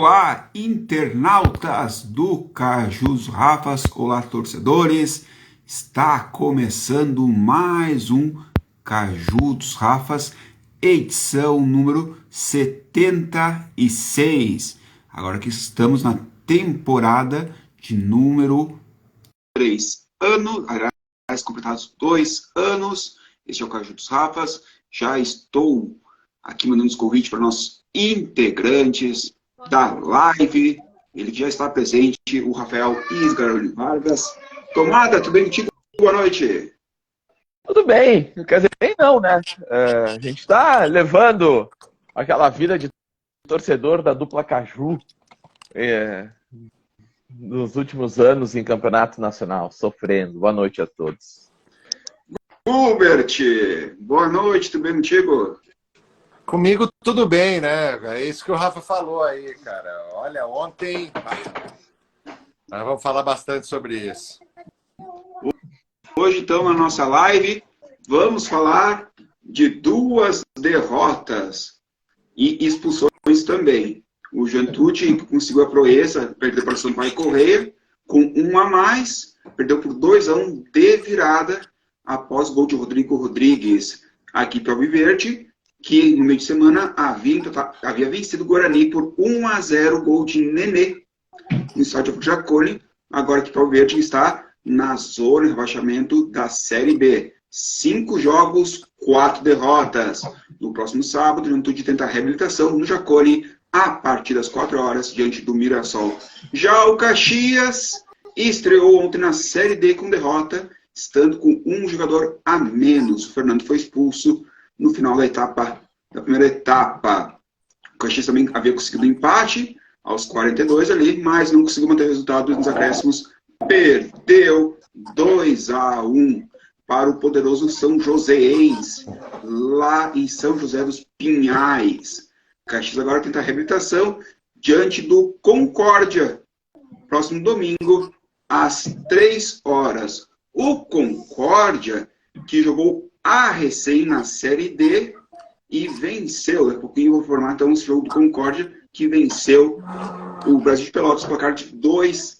Olá, internautas do Cajus Rafas, olá, torcedores. Está começando mais um Caju dos Rafas, edição número 76. Agora que estamos na temporada de número 3 anos, aliás, completados 2 anos. Este é o Caju dos Rafas. Já estou aqui mandando os convites para nossos integrantes da live, ele já está presente, o Rafael Isgaroni Vargas. Tomada, tudo bem contigo? Boa noite. Tudo bem, quer dizer, bem não, né? A gente está levando aquela vida de torcedor da dupla Caju nos últimos anos em campeonato nacional, sofrendo. Boa noite a todos. Hubert, boa noite, tudo bem contigo? Comigo tudo bem, né? É isso que o Rafa falou aí, cara. Olha, ontem... Nós vamos falar bastante sobre isso. Hoje, então, na nossa live, vamos falar de 2 derrotas e expulsões também. O Juventude conseguiu a proeza, perdeu para o Sampaio Corrêa, com 1 a mais, perdeu por 2-1 de virada, após o gol de Rodrigo Rodrigues. A equipe alviverde, que no meio de semana havia vencido o Guarani por 1-0, gol de Nenê, no estádio Jacone. Agora que o Alviverde está na zona de rebaixamento da Série B. 5 jogos, 4 derrotas. No próximo sábado, o Juventude tenta a reabilitação no Jacone, a partir das 4 horas, diante do Mirassol. Já o Caxias estreou ontem na Série D com derrota, estando com um jogador a menos. O Fernando foi expulso no final da primeira etapa. O Caxias também havia conseguido um empate aos 42 ali, mas não conseguiu manter o resultado nos acréscimos. Perdeu 2-1 para o poderoso São Joséense, lá em São José dos Pinhais. O Caxias agora tenta a reabilitação diante do Concórdia, próximo domingo, às 3 horas. O Concórdia, que jogou a recém na Série D e venceu. Daqui a pouquinho eu vou formar então esse jogo do Concórdia, que venceu o Brasil de Pelotas, placar de 2-1.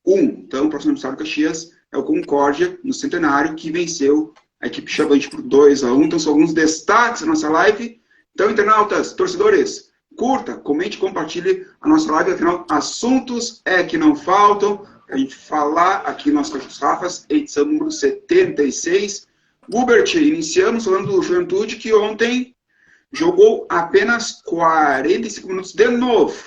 Então, o próximo adversário do Caxias é o Concórdia, no Centenário, que venceu a equipe Chavante por 2-1. Então, são alguns destaques da nossa live. Então, internautas, torcedores, curta, comente, compartilhe a nossa live. Afinal, assuntos é que não faltam para a gente falar aqui no nosso Caju dos Rafas, edição número 76. Hubert, iniciamos falando do Juventude, que ontem jogou apenas 45 minutos de novo,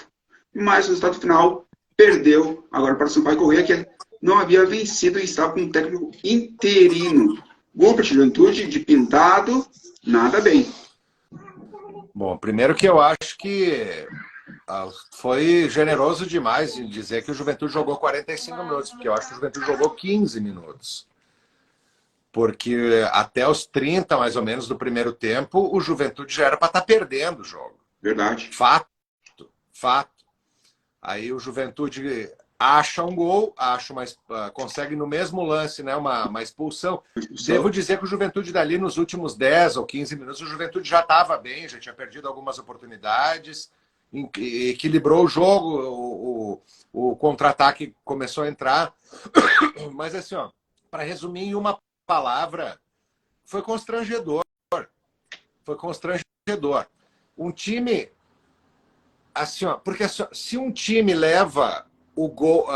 mas o resultado final perdeu agora para o Sampaio Corrêa, que não havia vencido e estava com um técnico interino. Hubert, Juventude de pintado, nada bem. Bom, primeiro que eu acho que foi generoso demais em dizer que o Juventude jogou 45 minutos, porque eu acho que o Juventude jogou 15 minutos. Porque até os 30, mais ou menos, do primeiro tempo, o Juventude já era para estar perdendo o jogo. Verdade. Fato. Aí o Juventude acha um gol, consegue no mesmo lance, né, uma expulsão. Devo dizer que o Juventude dali, nos últimos 10 ou 15 minutos, o Juventude já estava bem, já tinha perdido algumas oportunidades, equilibrou o jogo, o contra-ataque começou a entrar. Mas assim, ó, para resumir em uma palavra, foi constrangedor. Foi constrangedor. Um time, assim, ó, porque assim, ó, se um time leva o gol,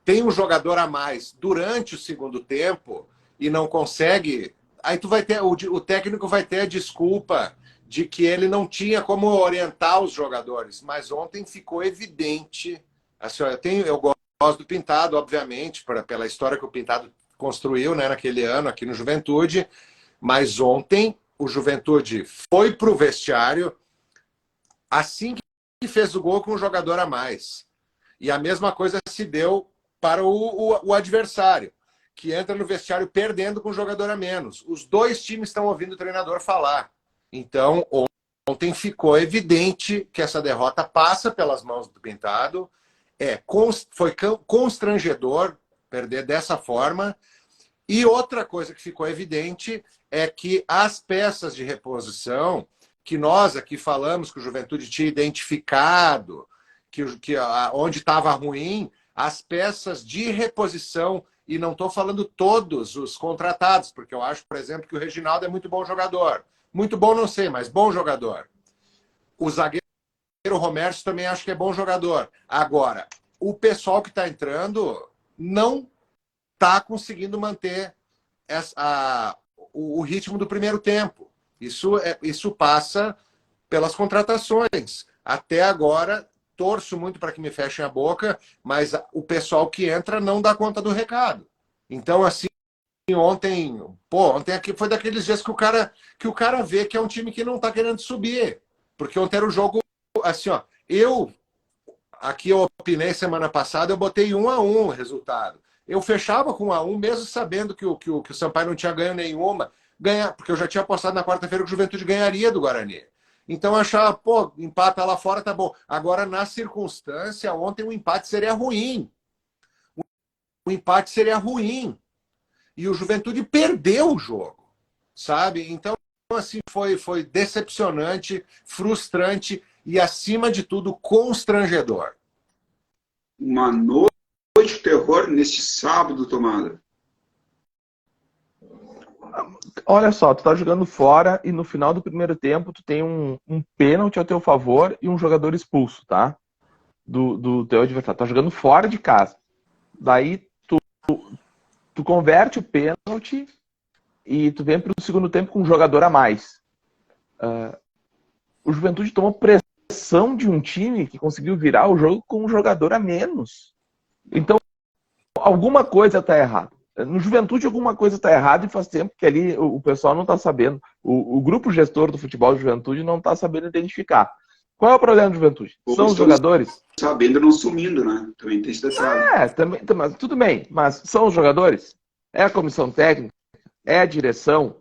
tem um jogador a mais durante o segundo tempo e não consegue, aí tu vai ter, o técnico vai ter a desculpa de que ele não tinha como orientar os jogadores. Mas ontem ficou evidente, assim, ó, eu gosto do Pintado, obviamente, pela história que o Pintado construiu, né, naquele ano aqui no Juventude, mas ontem o Juventude foi para o vestiário assim que fez o gol com um jogador a mais. E a mesma coisa se deu para o adversário, que entra no vestiário perdendo com um jogador a menos. Os dois times estão ouvindo o treinador falar. Então, ontem ficou evidente que essa derrota passa pelas mãos do Pintado. Foi constrangedor perder dessa forma. E outra coisa que ficou evidente é que as peças de reposição, que nós aqui falamos que o Juventude tinha identificado onde estava ruim, as peças de reposição, e não estou falando todos os contratados, porque eu acho, por exemplo, que o Reginaldo é muito bom jogador. Muito bom, não sei, mas bom jogador. O zagueiro Romércio também acho que é bom jogador. Agora, o pessoal que está entrando não está conseguindo manter o ritmo do primeiro tempo. Isso passa pelas contratações. Até agora, torço muito para que me fechem a boca, mas o pessoal que entra não dá conta do recado. Então, assim, ontem aqui foi daqueles dias que o cara vê que é um time que não está querendo subir. Porque ontem era o jogo, assim, ó, eu opinei semana passada, eu botei 1-1 o resultado. Eu fechava com 1-1, mesmo sabendo que o Sampaio não tinha ganho nenhuma, porque eu já tinha apostado na quarta-feira que o Juventude ganharia do Guarani. Então eu achava, empata lá fora, tá bom. Agora, na circunstância, ontem o empate seria ruim. O empate seria ruim. E o Juventude perdeu o jogo, sabe? Então, assim, foi decepcionante, frustrante e, acima de tudo, constrangedor. Uma noite de terror neste sábado, Tomada. Olha só, tu tá jogando fora e no final do primeiro tempo tu tem um pênalti ao teu favor e um jogador expulso, tá? Do teu adversário. Tá jogando fora de casa. Daí tu converte o pênalti e tu vem pro segundo tempo com um jogador a mais. O Juventude tomou pressão de um time que conseguiu virar o jogo com um jogador a menos. Então, alguma coisa tá errada. No Juventude, alguma coisa está errada e faz tempo que ali o pessoal não está sabendo. O grupo gestor do futebol de Juventude não está sabendo identificar. Qual é o problema do Juventude? São os jogadores? Sabendo, não sumindo, né? Também tem esse detalhe. Também, tudo bem. Mas são os jogadores? É a comissão técnica? É a direção?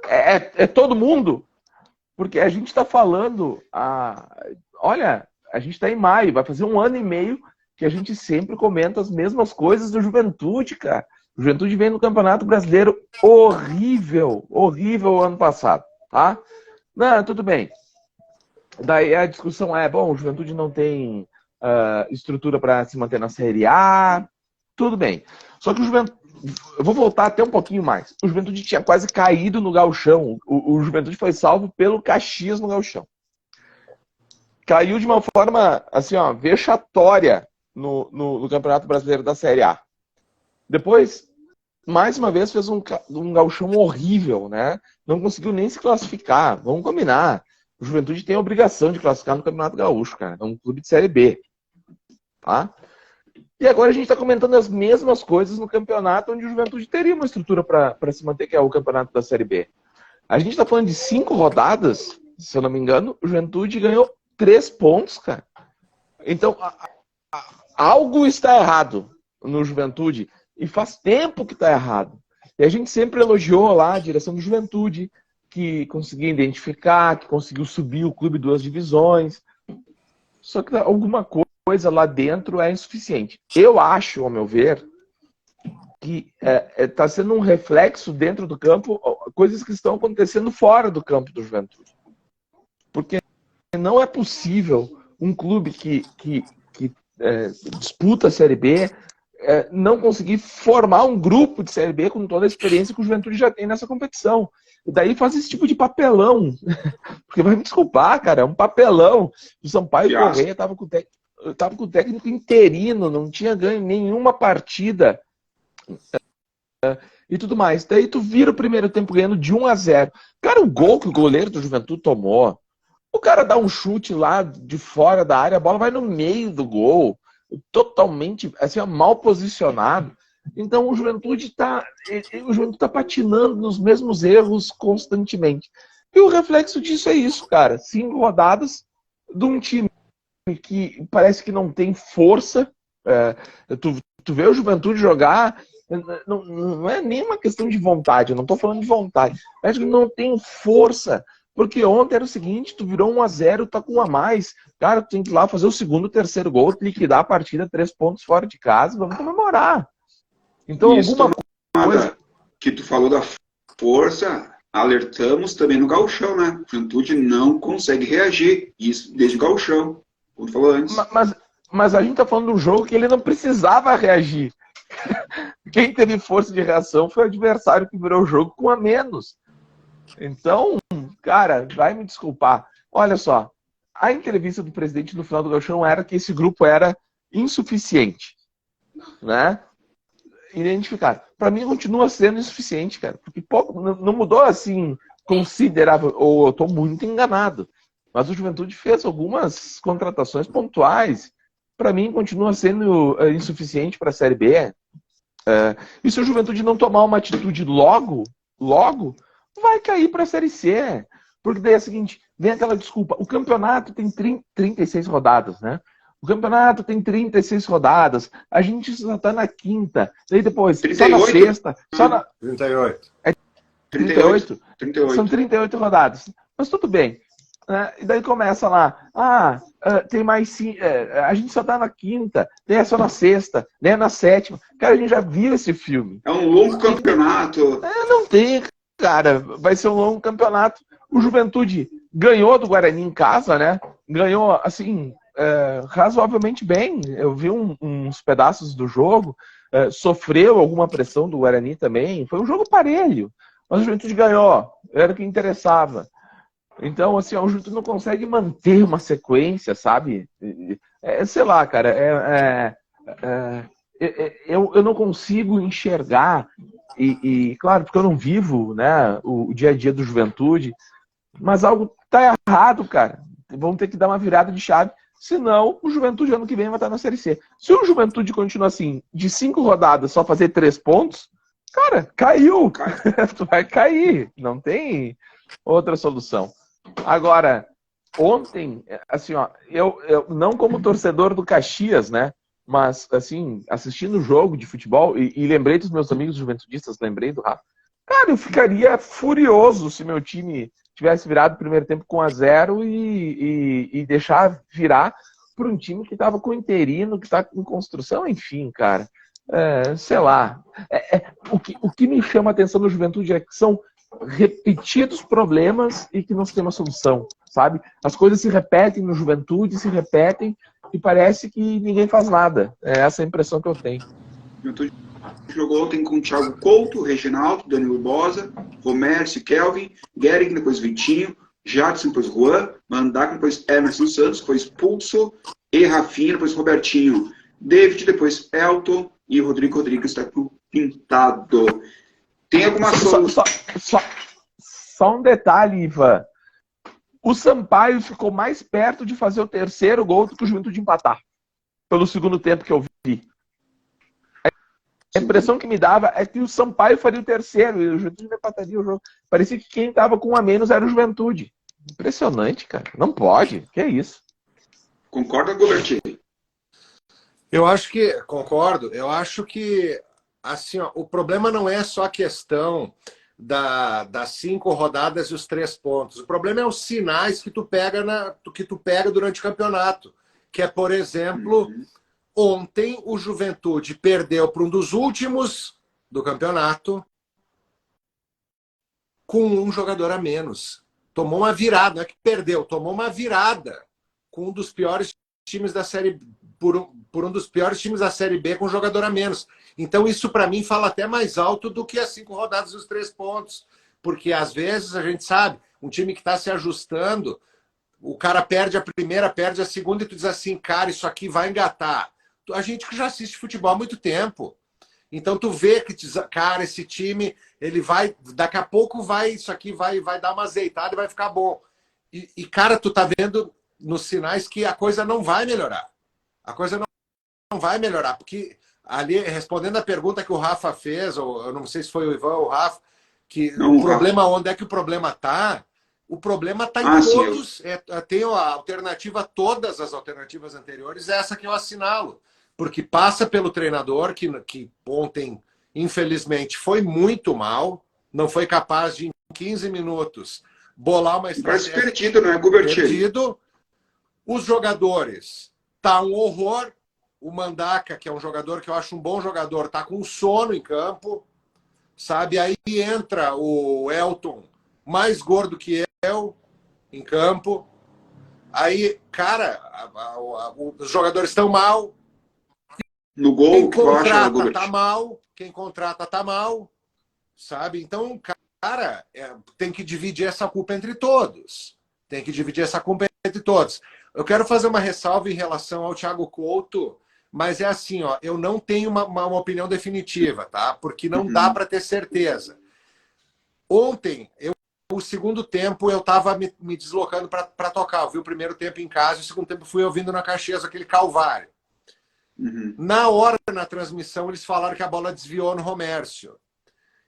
É todo mundo? Porque a gente está falando... Olha, a gente está em maio. Vai fazer 1 ano e meio que a gente sempre comenta as mesmas coisas do Juventude, cara. O Juventude vem no Campeonato Brasileiro horrível ano passado, tá? Não, tudo bem. Daí a discussão o Juventude não tem estrutura para se manter na Série A, tudo bem. Só que o Juventude, eu vou voltar até um pouquinho mais. O Juventude tinha quase caído no Gauchão. O Juventude foi salvo pelo Caxias no Gauchão. Caiu de uma forma, assim, ó, vexatória no Campeonato Brasileiro da Série A. Depois, mais uma vez, fez um gauchão horrível, né? Não conseguiu nem se classificar. Vamos combinar. O Juventude tem a obrigação de classificar no Campeonato Gaúcho, cara. É um clube de Série B. Tá? E agora a gente está comentando as mesmas coisas no campeonato onde o Juventude teria uma estrutura para se manter, que é o Campeonato da Série B. A gente está falando de 5 rodadas, se eu não me engano, o Juventude ganhou 3 pontos, cara. Então, algo está errado no Juventude. E faz tempo que está errado. E a gente sempre elogiou lá a direção do Juventude, que conseguiu identificar, que conseguiu subir o clube 2 divisões. Só que alguma coisa lá dentro é insuficiente. Eu acho, ao meu ver, que está sendo um reflexo dentro do campo, coisas que estão acontecendo fora do campo do Juventude. Porque não é possível um clube que disputa a Série B não conseguir formar um grupo de Série B com toda a experiência que o Juventude já tem nessa competição. E daí faz esse tipo de papelão. Porque vai me desculpar, cara, é um papelão. O Sampaio Correia estava com o técnico interino, não tinha ganho nenhuma partida e tudo mais. Daí tu vira o primeiro tempo ganhando de 1-0. Cara, o gol que o goleiro do Juventude tomou, o cara dá um chute lá de fora da área, a bola vai no meio do gol. Totalmente assim, mal posicionado. Então o Juventude está patinando nos mesmos erros constantemente. E o reflexo disso é isso, cara. 5 rodadas de um time que parece que não tem força. Tu vê o Juventude jogar, não é nem uma questão de vontade, eu não estou falando de vontade. Parece que não tem força. Porque ontem era o seguinte, tu virou 1-0, tá com 1 a mais. Cara, tu tem que ir lá fazer o segundo, terceiro gol, liquidar a partida, 3 pontos fora de casa, vamos comemorar. Então, isso, alguma coisa... Que tu falou da força, alertamos também no gauchão, né? A Juventude não consegue reagir, isso desde o gauchão. como tu falou antes. Mas a gente tá falando de um jogo que ele não precisava reagir. Quem teve força de reação foi o adversário que virou o jogo com a menos. Então, cara, vai me desculpar. Olha só, a entrevista do presidente no final do Gauchão era que esse grupo era insuficiente, né? Identificar. Para mim continua sendo insuficiente, cara, porque não mudou assim considerável, ou eu tô muito enganado. Mas o Juventude fez algumas contratações pontuais. Para mim continua sendo insuficiente para a Série B. E se o Juventude não tomar uma atitude logo, vai cair para a Série C. Porque daí é o seguinte, vem aquela desculpa, o campeonato tem 36 rodadas, né? O campeonato tem 36 rodadas, a gente só tá na quinta, daí depois 38? Só na sexta, só na... 38. É 38? 38. São 38 rodadas. Mas tudo bem. E daí começa lá, tem mais a gente só tá na quinta, daí é só na sexta, daí é na sétima. Cara, a gente já viu esse filme. É um longo campeonato. Não tem, cara. Vai ser um longo campeonato. O Juventude ganhou do Guarani em casa, né? Ganhou, assim, razoavelmente bem. Eu vi uns pedaços do jogo. Sofreu alguma pressão do Guarani também. Foi um jogo parelho. Mas o Juventude ganhou. Era o que interessava. Então, assim, o Juventude não consegue manter uma sequência, sabe? Sei lá, cara. Eu não consigo enxergar. E, claro, porque eu não vivo, né, o dia a dia do Juventude. Mas algo tá errado, cara. Vamos ter que dar uma virada de chave. Senão, o Juventude ano que vem vai estar na Série C. Se o Juventude continua assim, de 5 rodadas, só fazer 3 pontos, cara, caiu. Tu vai cair. Não tem outra solução. Agora, ontem, assim, ó, eu não como torcedor do Caxias, né? Mas, assim, assistindo o jogo de futebol, e lembrei dos meus amigos juventudistas, lembrei do Rafa. Cara, eu ficaria furioso se meu time tivesse virado o primeiro tempo com 1-0 e deixar virar para um time que estava com interino, que está em construção, enfim, cara. Sei lá. O que me chama a atenção no Juventude é que são repetidos problemas e que não se tem uma solução, sabe? As coisas se repetem no Juventude, se repetem e parece que ninguém faz nada. É essa a impressão que eu tenho. O Juventude jogou ontem com o Thiago Couto, Reginaldo, Danilo Bosa, Romércio, Kelvin, Gehrig, depois Vitinho, Jadson, depois Juan, Mandaca, depois Emerson Santos, depois Pulso, e Rafinha, depois Robertinho, David, depois Elton e Rodrigo Rodrigues está pintado. Tem alguma solução? Só um detalhe, Ivan. O Sampaio ficou mais perto de fazer o terceiro gol do que o Juventude empatar. Pelo segundo tempo que eu vi. A impressão que me dava é que o Sampaio faria o terceiro e o Juventude não empataria o jogo. Parecia que quem estava com um a menos era o Juventude. Impressionante, cara. Não pode. Que é isso? Concorda, Gobertinho? Eu acho que... Concordo. Eu acho que assim, ó, o problema não é só a questão das 5 rodadas e os 3 pontos. O problema é os sinais que tu pega durante o campeonato. Que é, por exemplo... Ontem o Juventude perdeu para um dos últimos do campeonato com um jogador a menos. Tomou uma virada, não é que perdeu, tomou uma virada com um dos piores times da Série por um dos piores times da Série B com um jogador a menos. Então isso para mim fala até mais alto do que as 5 rodadas e os 3 pontos. Porque às vezes a gente sabe, um time que está se ajustando, o cara perde a primeira, perde a segunda e tu diz assim, cara, isso aqui vai engatar. A gente que já assiste futebol há muito tempo. Então tu vê que, cara, esse time, ele vai, daqui a pouco isso aqui vai dar uma azeitada e vai ficar bom. E cara, tu tá vendo nos sinais que a coisa não vai melhorar. A coisa não vai melhorar, porque ali, respondendo a pergunta que o Rafa fez, ou eu não sei se foi o Ivan ou o Rafa, que não, o problema, Rafa. Onde é que o problema tá? O problema está em todos. Tem a alternativa, todas as alternativas anteriores, essa que eu assinalo. Porque passa pelo treinador, que ontem, infelizmente, foi muito mal, não foi capaz de, em 15 minutos, bolar uma estratégia. Parece perdido, não é, Gubertinho? Perdido. Os jogadores, tá um horror. O Mandaca, que é um jogador que eu acho um bom jogador, tá com sono em campo, sabe? Aí entra o Elton, mais gordo que eu, em campo. Aí, cara, os jogadores estão mal. No gol, Quem que eu acho, contrata tá mal. Quem contrata tá mal. Sabe? Então, cara, tem que dividir essa culpa entre todos. Tem que dividir essa culpa entre todos. Eu quero fazer uma ressalva em relação ao Thiago Couto, mas é assim, ó, eu não tenho uma opinião definitiva, tá? Porque não dá para ter certeza. Ontem, o segundo tempo, eu estava me deslocando para tocar. Eu vi o primeiro tempo em casa e o segundo tempo fui ouvindo na Caxias aquele calvário. Na hora, na transmissão, eles falaram que a bola desviou no Romércio.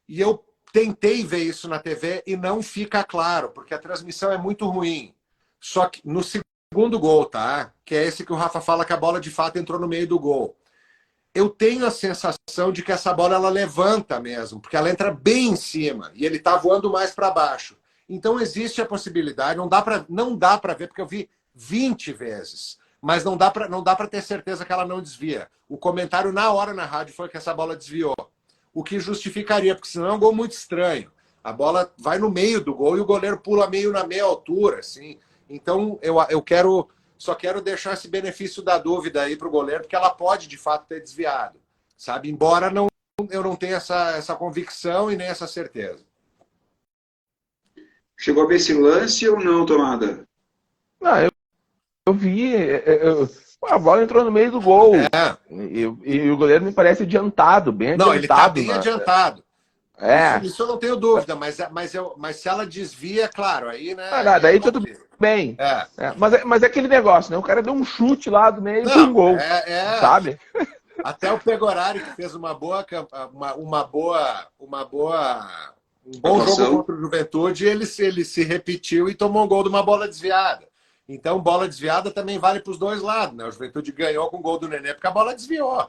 E eu tentei ver isso na TV e não fica claro, porque a transmissão é muito ruim. Só que no segundo gol, tá? Que é esse que o Rafa fala que a bola de fato entrou no meio do gol. Eu tenho a sensação de que essa bola ela levanta mesmo, porque ela entra bem em cima e ele tá voando mais para baixo. Então existe a possibilidade, não dá para ver, porque eu vi 20 vezes, mas não dá para ter certeza que ela não desvia. O comentário na hora na rádio foi que essa bola desviou. O que justificaria, porque senão é um gol muito estranho. A bola vai no meio do gol e o goleiro pula na meia altura, assim. Então, só quero deixar esse benefício da dúvida aí para o goleiro, porque ela pode, de fato, ter desviado, sabe? Embora eu não tenha essa convicção e nem essa certeza. Chegou a ver esse lance ou não, Tomada? Não, eu vi... a bola entrou no meio do gol. E o goleiro me parece adiantado, bem adiantado. Não, ele está bem adiantado. É. Isso eu não tenho dúvida, mas se ela desvia, claro, aí, né? Daí tudo bem. Mas é aquele negócio, né? O cara deu um chute lá do meio de um gol. Sabe? Até o Pegorari, que fez um bom jogo contra o Juventude, ele se repetiu e tomou um gol de uma bola desviada. Então, bola desviada também vale para os dois lados, né? O Juventude ganhou com o gol do Nenê, porque a bola desviou.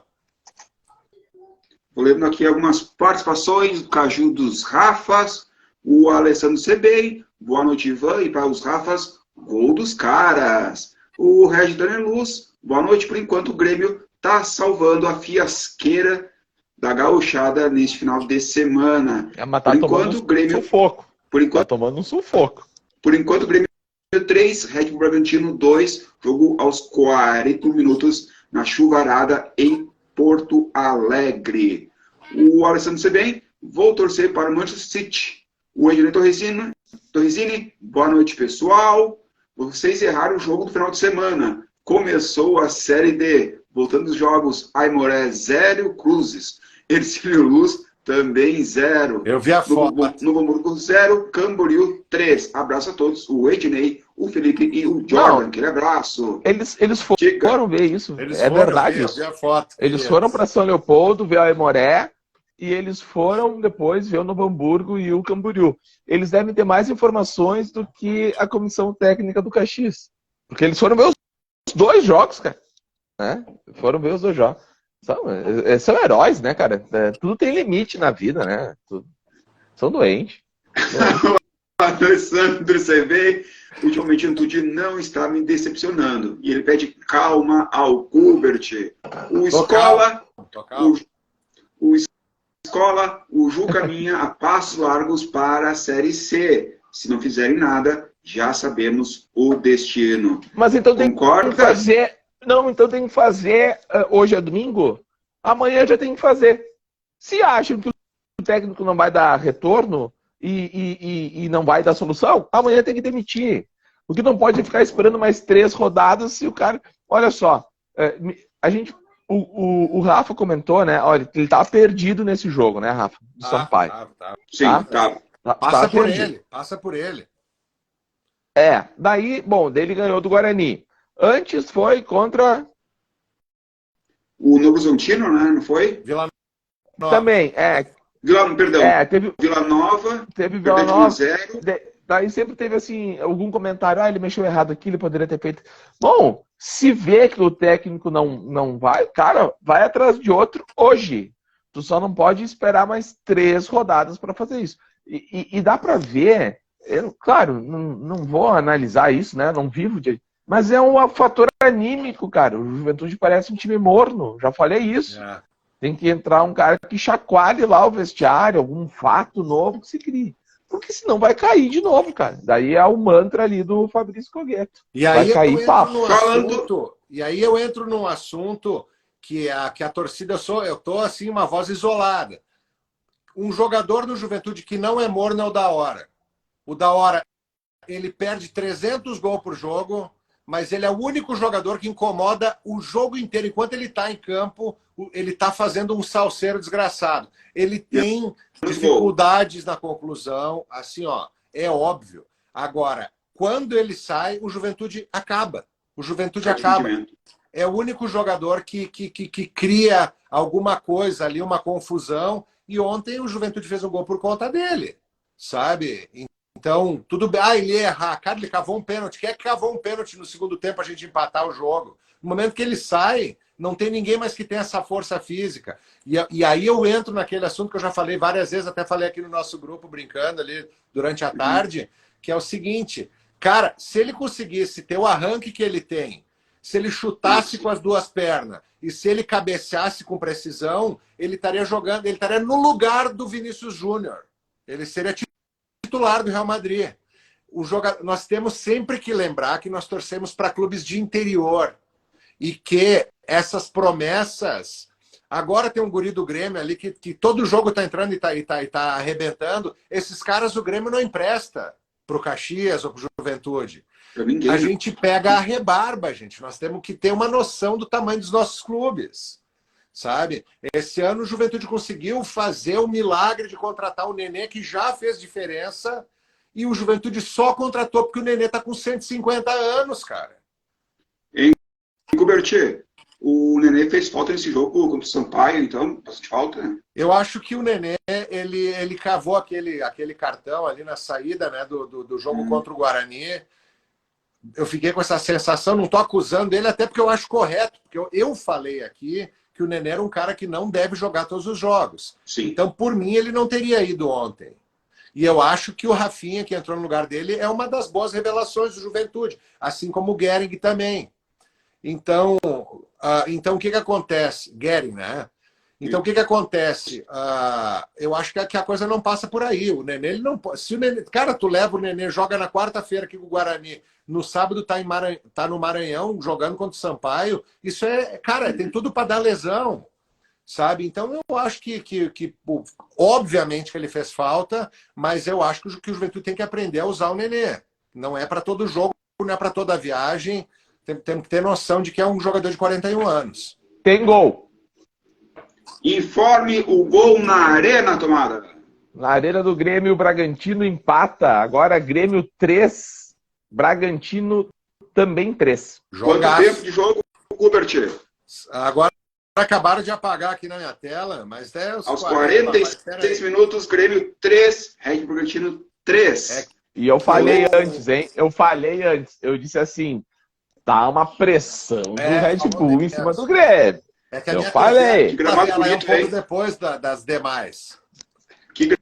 Vou lendo aqui algumas participações do Caju dos Rafas, o Alessandro Sebei, boa noite, Ivan, e para os Rafas, gol dos caras. O Regis Daneluz, boa noite, por enquanto o Grêmio está salvando a fiasqueira da gauchada neste final de semana. Mas tá tomando um sufoco. Tá tomando um sufoco. Por enquanto o Grêmio 3, Red Bull Bragantino 2, jogo aos 40 minutos na chuvarada em Porto Alegre. O Alessandro Sebem, vou torcer para o Manchester City. O Ednei Torresini, boa noite, pessoal. Vocês erraram o jogo do final de semana. Começou a Série D. Voltando os jogos, Aimoré 0, Cruzes. Ercílio Luz também 0. Eu vi a foto. Novo Hamburgo 0, Camboriú 3. Abraço a todos. O Ednei, o Felipe e o Jordan. Aquele abraço. Eles foram ver isso. Verdade isso. Vi a foto. Eles foram para São Leopoldo ver a Aimoré e eles foram depois ver o Novo Hamburgo e o Camboriú. Eles devem ter mais informações do que a comissão técnica do Caxias. Porque eles foram ver os dois jogos, cara. Né? Foram ver os dois jogos. São heróis, né, cara? Tudo tem limite na vida, né? São doentes. Alessandro Sebem, ultimamente o Antunes não está me decepcionando. E ele pede calma ao Gilbert. O Escola, o Ju caminha a passos largos para a Série C. Se não fizerem nada, já sabemos o destino. Mas então Concorda? Tem que fazer... Não, então tem que fazer... Hoje é domingo? Amanhã já tem que fazer. Se acham que o técnico não vai dar retorno e não vai dar solução, amanhã tem que demitir. O que não pode é ficar esperando mais 3 rodadas se o cara... Olha só, o Rafa comentou, né? Olha, ele estava perdido nesse jogo, né, Rafa? Do Sampaio. Sim, tá. Passa por ele. Daí, ele ganhou do Guarani. Antes foi contra... O Novo Horizontino, né? Não foi? Vila Nova. Também, Perdão. Teve Vila Nova. Teve Vila Nova. 0. Daí sempre teve, assim, algum comentário. Ele mexeu errado aqui, ele poderia ter feito... Bom, se vê que o técnico não vai, cara, vai atrás de outro hoje. Tu só não pode esperar mais 3 rodadas para fazer isso. E dá para ver... Claro, não vou analisar isso, né? Não vivo de... Mas é um fator anímico, cara. O Juventude parece um time morno. Já falei isso. Tem que entrar um cara que chacoalhe lá o vestiário, algum fato novo que se crie. porque senão vai cair de novo, cara. Daí é o mantra ali do Fabrício Cogueto. E aí vai cair e aí eu entro num assunto que a torcida, eu tô assim, uma voz isolada. Um jogador do Juventude que não é morno é o da hora. O da hora, ele perde 300 gols por jogo, mas ele é o único jogador que incomoda o jogo inteiro. Enquanto ele está em campo, ele está fazendo um salseiro desgraçado. Ele tem dificuldades na conclusão, assim, ó, é óbvio. Agora, quando ele sai, o Juventude acaba. O Juventude acaba. É o único jogador que cria alguma coisa ali, uma confusão. E ontem o Juventude fez um gol por conta dele, sabe? Então, tudo bem. Ah, ele erra. Cara, ele cavou um pênalti. Quem é que cavou um pênalti no segundo tempo a gente empatar o jogo? No momento que ele sai, não tem ninguém mais que tenha essa força física. E aí eu entro naquele assunto que eu já falei várias vezes, até falei aqui no nosso grupo, brincando ali durante a tarde, que é o seguinte, cara, se ele conseguisse ter o arranque que ele tem, se ele chutasse com as duas pernas e se ele cabeceasse com precisão, ele estaria jogando, ele estaria no lugar do Vinícius Júnior. Ele seria titular do Real Madrid. Nós temos sempre que lembrar que nós torcemos para clubes de interior e que essas promessas... Agora tem um guri do Grêmio ali que todo jogo está entrando e tá arrebentando. Esses caras o Grêmio não empresta para o Caxias ou para o Juventude. A gente pega a rebarba, gente. Nós temos que ter uma noção do tamanho dos nossos clubes, sabe? Esse ano o Juventude conseguiu fazer o milagre de contratar o Nenê, que já fez diferença, e o Juventude só contratou porque o Nenê tá com 150 anos, cara. Hein, Gilbertier, o Nenê fez falta nesse jogo contra o Sampaio, então, bastante falta, né? Eu acho que o Nenê, ele cavou aquele cartão ali na saída, né, do jogo contra o Guarani. Eu fiquei com essa sensação, não estou acusando ele, até porque eu acho correto, porque eu falei aqui que o Nenê era um cara que não deve jogar todos os jogos. Sim. Então, por mim, ele não teria ido ontem. E eu acho que o Rafinha, que entrou no lugar dele, é uma das boas revelações do Juventude, assim como o Gehrig também. Então, o que acontece? Gehrig, né? Então, o que acontece? Eu acho que a coisa não passa por aí. O Nenê, ele não pode... Se o Nenê... Cara, tu leva o Nenê, joga na quarta-feira aqui com o Guarani, no sábado tá no Maranhão, jogando contra o Sampaio. Isso é... Cara, tem tudo para dar lesão, sabe? Então, eu acho que obviamente que ele fez falta, mas eu acho que o Juventude tem que aprender a usar o Nenê. Não é para todo jogo, não é para toda viagem. Temos que ter noção de que é um jogador de 41 anos. Tem gol. Informe o gol na Arena, Tomada. Na Arena do Grêmio, o Bragantino empata. Agora Grêmio 3, Bragantino também 3. Quanto tempo de jogo, Gilbertier? Agora acabaram de apagar aqui na minha tela, mas aos 46 minutos, Grêmio 3, Red Bragantino 3. E eu falei antes, hein? Eu disse assim, tá uma pressão do Red Bull em cima do Grêmio. É que a minha falei. Ela é um pouco depois das demais. Que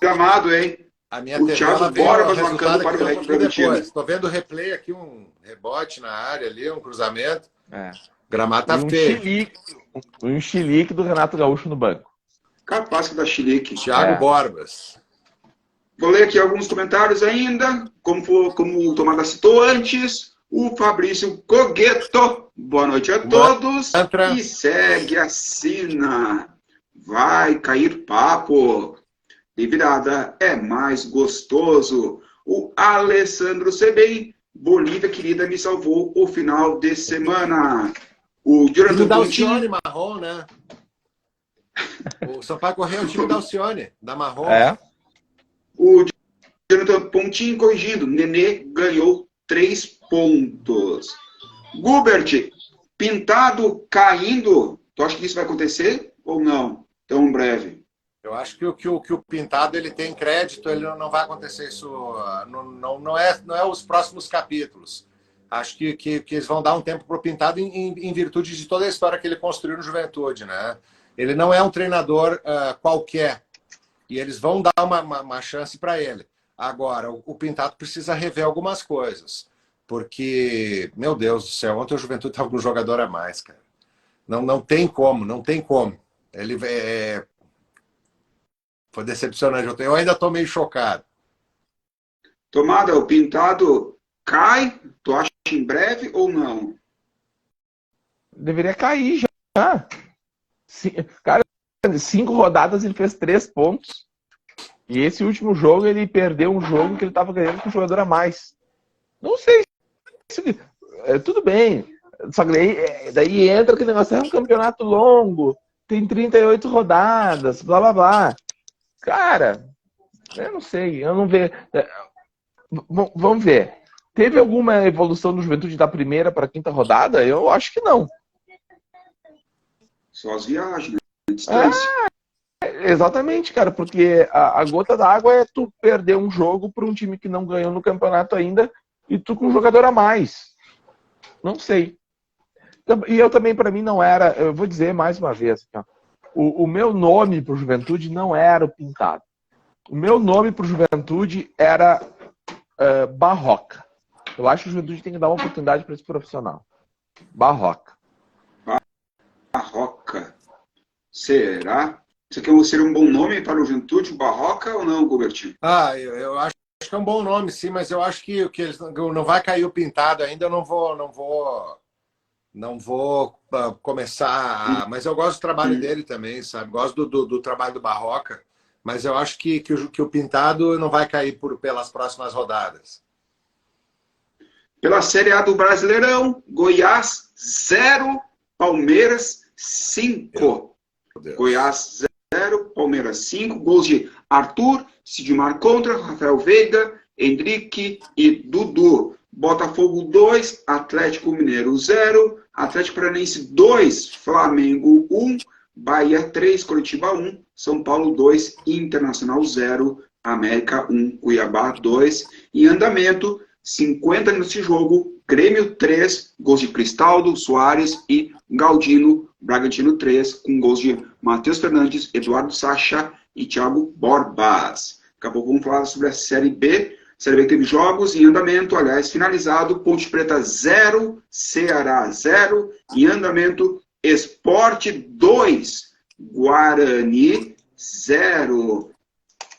gramado, hein? A minha o TV, Thiago Borba marcando para o Red Bragantino. Estou vendo o replay aqui, um rebote na área ali, um cruzamento. Gramado tá feio. Um chilique do Renato Gaúcho no banco. Capaz que dá chilique. Thiago Borbas. Vou ler aqui alguns comentários ainda. Como o Tomada citou antes, o Fabrício Cogueto. Boa noite a todos. E segue a sina. Vai cair papo. De virada é mais gostoso. O Alessandro Sebem. Bolívia querida me salvou o final de semana. O Jonathan da Alcione marrom, né? O Sampaio Corrêa é o time da Alcione, da marrom. O Jonathan Pontinho corrigindo. Nenê ganhou 3 pontos. Gilbert, Pintado caindo. Tu acha que isso vai acontecer ou não? Tão breve. Eu acho que o Pintado ele tem crédito, ele não vai acontecer isso. Não é os próximos capítulos. Acho que eles vão dar um tempo para o Pintado em virtude de toda a história que ele construiu no Juventude, né? Ele não é um treinador qualquer. E eles vão dar uma chance para ele. Agora, o Pintado precisa rever algumas coisas. Porque, meu Deus do céu, ontem o Juventude estava com um jogador a mais, cara. Não tem como. Ele foi decepcionante. Eu ainda estou meio chocado. Tomada, o Pintado cai, tu acha em breve ou não? Deveria cair já. Cara, 5 rodadas ele fez 3 pontos. E esse último jogo ele perdeu um jogo que ele estava ganhando com um jogador a mais. Não sei. Tudo bem. Só que daí entra aquele negócio, é um campeonato longo, tem 38 rodadas, blá blá blá. Cara, eu não sei, eu não vejo. Vamos ver. Teve alguma evolução do Juventude da primeira para a quinta rodada? Eu acho que não. Só as viagens, né? Distância. Exatamente, cara, porque a gota d'água é tu perder um jogo para um time que não ganhou no campeonato ainda e tu com um jogador a mais. Não sei. E eu também, para mim, não era... Eu vou dizer mais uma vez. Tá? O meu nome para o Juventude não era o Pintado. O meu nome para o Juventude era Barroca. Eu acho que o Juventude tem que dar uma oportunidade para esse profissional. Barroca. Barroca. Será? Isso aqui seria um bom nome para o Juventude, Barroca ou não, Gubertinho? Eu acho que é um bom nome, sim, mas eu acho que eles não vai cair o Pintado ainda, eu não vou começar. Mas eu gosto do trabalho dele também, sabe? Gosto do trabalho do Barroca, mas eu acho que o Pintado não vai cair pelas próximas rodadas. Pela Série A do Brasileirão, Goiás 0, Palmeiras 5. Goiás 0, Palmeiras 5. Gols de Arthur, Sidmar contra, Rafael Veiga, Henrique e Dudu. Botafogo 2, Atlético Mineiro 0, Atlético Paranaense 2, Flamengo 1, Bahia 3, Coritiba 1, São Paulo 2, Internacional 0, América 1, Cuiabá 2. Em andamento, 50 minutos de jogo, Grêmio 3, gols de Cristaldo, Soares e Galdino, Bragantino 3, com gols de Matheus Fernandes, Eduardo Sacha e Thiago Borbas. Daqui a pouco vamos falar sobre a Série B. Série B teve jogos em andamento, aliás, finalizado, Ponte Preta 0, Ceará 0, em andamento, Sport 2, Guarani 0.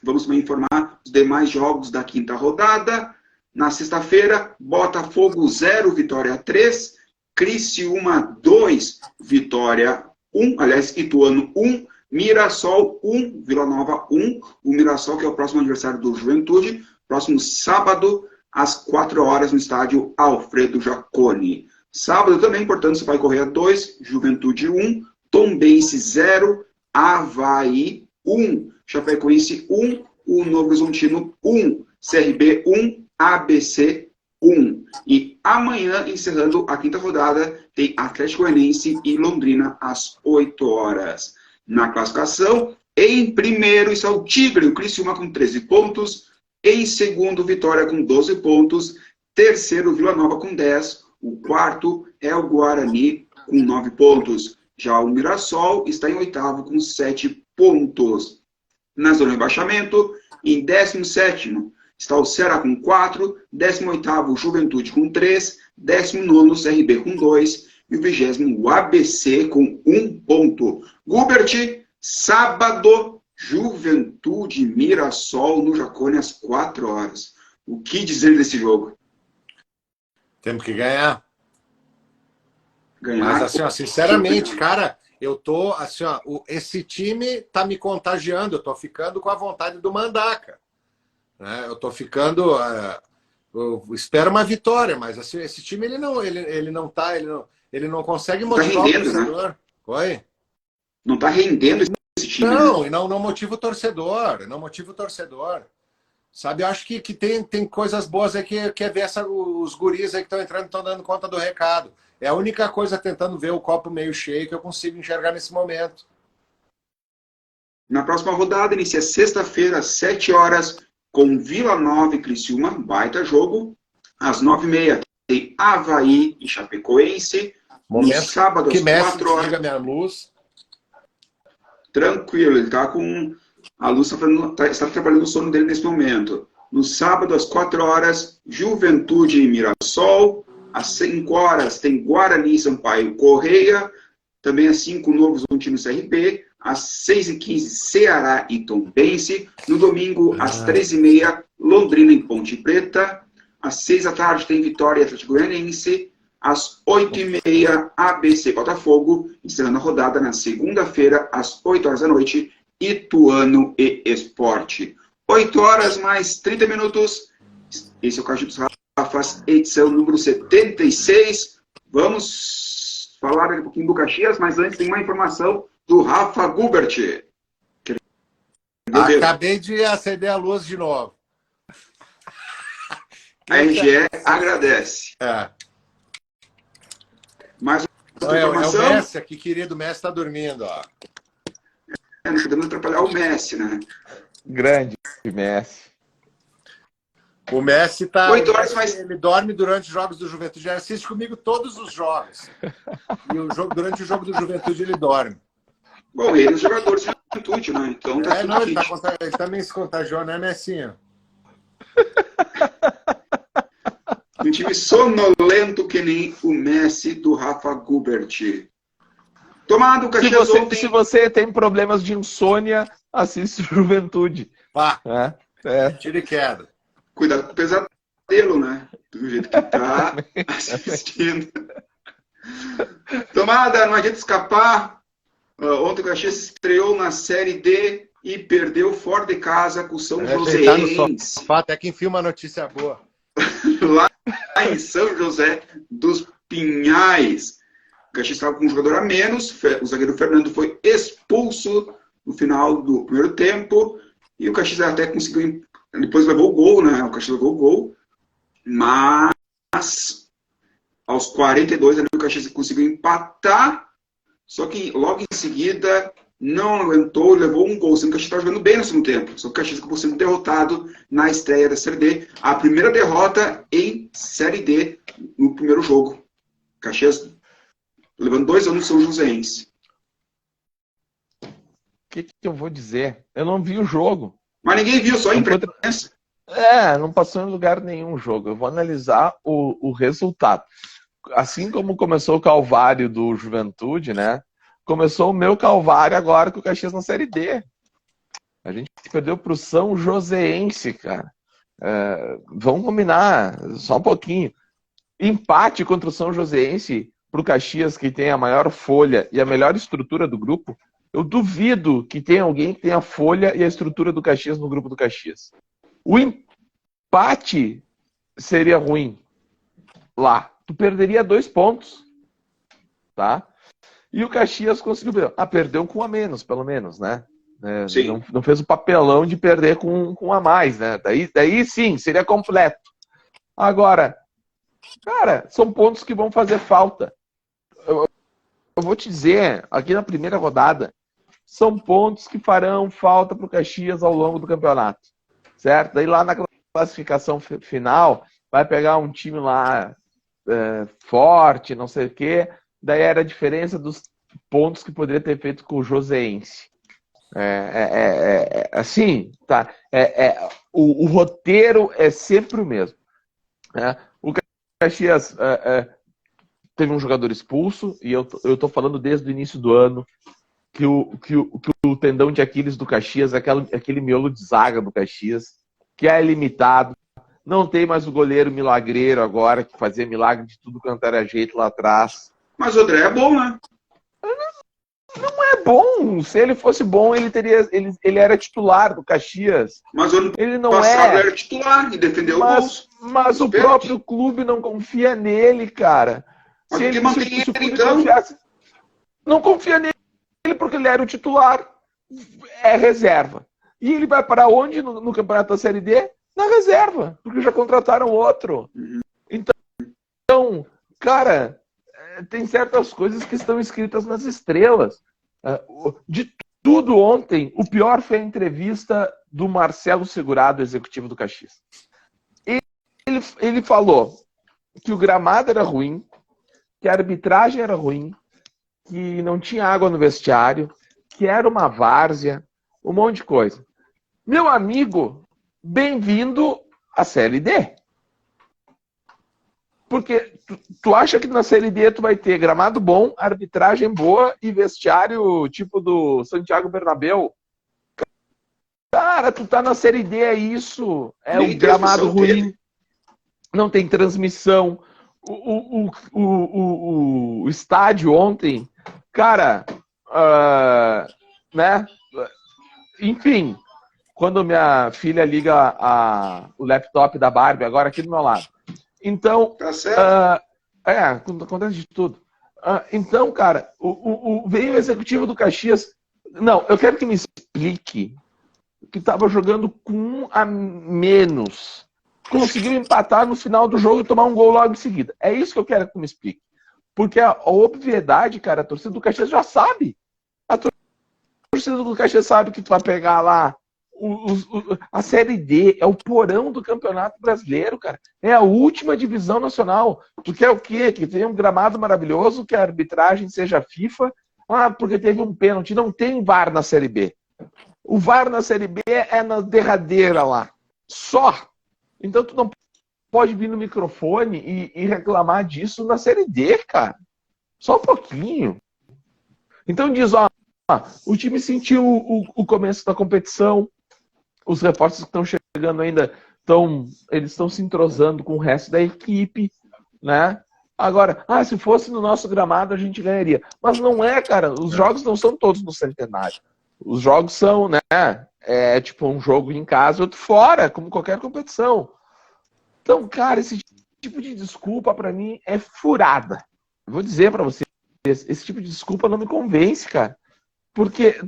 Vamos também informar os demais jogos da quinta rodada. Na sexta-feira, Botafogo 0, Vitória 3, Criciúma 2, Vitória 1, aliás, Ituano 1, Mirassol 1, Vila Nova 1, o Mirassol que é o próximo adversário do Juventude, próximo sábado, às 4 horas, no estádio Alfredo Jaconi. Sábado também, portanto, você vai correr a 2, Juventude 1, Tombense 0, Avaí 1, Chapecoense 1, o Novo Horizontino 1, CRB 1, ABC 1. E amanhã, encerrando a quinta rodada, tem Atlético Goianiense e Londrina às 8 horas. Na classificação, em primeiro está o Tigre, o Criciúma com 13 pontos. Em segundo, Vitória com 12 pontos. Terceiro, Vila Nova com 10. O quarto é o Guarani com 9 pontos. Já o Mirassol está em oitavo com 7 pontos. Na zona de rebaixamento, em 17º, está o Ceará com 4. 18º, Juventude com 3. 19º, CRB com 2. E o 20º, o ABC com 1 ponto. Gubert, sábado, Juventude Mirassol no Jaconi às 4 horas. O que dizer desse jogo? Temos que ganhar. Ganhar. Mas assim, ó, sinceramente, cara, eu tô assim, ó, esse time tá me contagiando. Eu tô ficando com a vontade do Mandaca. Né? Eu tô ficando. Eu espero uma vitória, mas assim, esse time ele não consegue motivar o torcedor. Né? Oi? Não tá rendendo esse time. Não, né? e não motiva o torcedor. Não motiva o torcedor. Sabe, eu acho que tem coisas boas aí que é ver os guris aí que estão entrando, estão dando conta do recado. É a única coisa tentando ver o copo meio cheio que eu consigo enxergar nesse momento. Na próxima rodada, inicia sexta-feira, às 7 horas, com Vila Nova e Criciúma, baita jogo. Às 9h30 tem Avaí e Chapecoense. Momento no sábado, às 4 horas. Liga minha luz. Tranquilo, ele está com... A luz está trabalhando no sono dele nesse momento. No sábado, às 4 horas, Juventude e Mirassol. Às 5 horas, tem Guarani, Sampaio Correia. Também às 5, Novo Horizontino CRB. Às 6h15, Ceará e Tombense. No domingo, às 13h30, Londrina em Ponte Preta. Às 6 da tarde tem Vitória e Atlético Goianiense. Às 8h30, ABC Botafogo. Encerrando a rodada na segunda-feira, às 8 horas da noite, Ituano e Sport. 8 horas mais 30 minutos. Esse é o Caixa dos Rafas, edição número 76. Vamos falar um pouquinho do Caxias, mas antes tem uma informação do Rafa Gubert. Acabei de acender a luz de novo. A RGE agradece. Mais uma informação. É o Messi aqui, querido. O Messi está dormindo. Ó. Não podemos atrapalhar o Messi, né? Grande Messi. O Messi tá. 8 horas mais... Ele dorme durante os jogos do Juventude. Ele assiste comigo todos os jogos. E durante o jogo do Juventude ele dorme. Bom, ele é um jogador de Juventude, né? Então tá não, ele também se contagiou, né, Messinho? Um time sonolento que nem o Messi do Rafa Gubert. Tomado o Caxias ontem... Se você tem problemas de insônia, assiste Juventude. Pá, tira e queda. Cuidado com o pesadelo, né? Do jeito que tá assistindo. Tomada, não adianta escapar. Ontem o Caxias estreou na Série D e perdeu fora de casa com o São Joséense. Até que enfim uma notícia boa. Lá em São José dos Pinhais. O Caxias estava com um jogador a menos. O zagueiro Fernando foi expulso no final do primeiro tempo. E o Caxias até conseguiu... Depois levou o gol, né? O Caxias levou o gol. Mas aos 42 o Caxias conseguiu empatar. Só que logo em seguida não aguentou, levou um gol. Sendo que o Caxias estava jogando bem no segundo tempo. Só que o Caxias acabou sendo derrotado na estreia da Série D. A primeira derrota em Série D no primeiro jogo. Caxias levando 2 anos no São Joséense. O que eu vou dizer? Eu não vi o jogo. Mas ninguém viu, só a imprensa. Não passou em lugar nenhum o jogo. Eu vou analisar o resultado. Assim como começou o calvário do Juventude, né? Começou o meu calvário agora com o Caxias na Série D. A gente perdeu para o São Joséense, cara. Vamos combinar só um pouquinho. Empate contra o São Joséense para o Caxias, que tem a maior folha e a melhor estrutura do grupo. Eu duvido que tenha alguém que tenha a folha e a estrutura do Caxias no grupo do Caxias. O empate seria ruim lá. Tu perderia 2 pontos. Tá? E o Caxias conseguiu... perdeu com um a menos, pelo menos, né? Não fez o papelão de perder com um a mais, né? Daí sim, seria completo. Agora, cara, são pontos que vão fazer falta. Eu vou te dizer, aqui na primeira rodada, são pontos que farão falta para o Caxias ao longo do campeonato, certo? Daí lá na classificação final, vai pegar um time lá forte, não sei o quê, daí era a diferença dos pontos que poderia ter feito com o Joséense. Assim, tá? O roteiro é sempre o mesmo. Né? O Caxias teve um jogador expulso, e eu tô falando desde o início do ano, que o tendão de Aquiles do Caxias, aquele miolo de zaga do Caxias, que é limitado. Não tem mais o goleiro milagreiro agora, que fazia milagre de tudo quanto era jeito lá atrás. Mas o André é bom, né? Não é bom. Se ele fosse bom, ele era titular do Caxias. Mas o ano ele não passado era titular e defendeu o gol. Mas o próprio clube não confia nele, cara. Mas se ele então? Não confia nele porque ele era o titular. É reserva. E ele vai para onde no campeonato da Série D? Na reserva, porque já contrataram outro. Então, cara, tem certas coisas que estão escritas nas estrelas. De tudo ontem, o pior foi a entrevista do Marcelo Segurado, executivo do Caxias. Ele falou que o gramado era ruim, que a arbitragem era ruim, que não tinha água no vestiário, que era uma várzea, um monte de coisa. Meu amigo, bem-vindo à Série D. Porque tu acha que na Série D tu vai ter gramado bom, arbitragem boa e vestiário tipo do Santiago Bernabéu? Cara, tu tá na Série D, é isso. É Nem um gramado transmissão ruim. teve. Não tem transmissão. O estádio ontem, cara, né? Enfim, quando minha filha liga o laptop da Barbie, agora aqui do meu lado. Então, Tá certo? acontece de tudo. Então, cara, veio o executivo do Caxias. Não, eu quero que me explique que estava jogando com 1 a menos. Conseguiu empatar no final do jogo e tomar um gol logo em seguida. É isso que eu quero que me explique. Porque a obviedade, cara, a torcida do Caxias já sabe. A torcida do Caxias sabe que tu vai pegar lá a Série D, é o porão do Campeonato Brasileiro, cara. É a última divisão nacional. Tu quer o quê? Que tenha um gramado maravilhoso, que a arbitragem seja FIFA. Porque teve um pênalti. Não tem VAR na Série B. O VAR na Série B é na derradeira lá. Só. Então tu não pode vir no microfone e reclamar disso na Série D, cara. Só um pouquinho. Então diz, o time sentiu o começo da competição, os reforços que estão chegando ainda, eles estão se entrosando com o resto da equipe, né? Agora, se fosse no nosso gramado a gente ganharia. Mas não é, cara. Os jogos não são todos no Centenário. Os jogos são, né? É tipo um jogo em casa, outro fora, como qualquer competição. Então, cara, esse tipo de desculpa pra mim é furada. Eu vou dizer pra vocês, esse tipo de desculpa não me convence, cara. Porque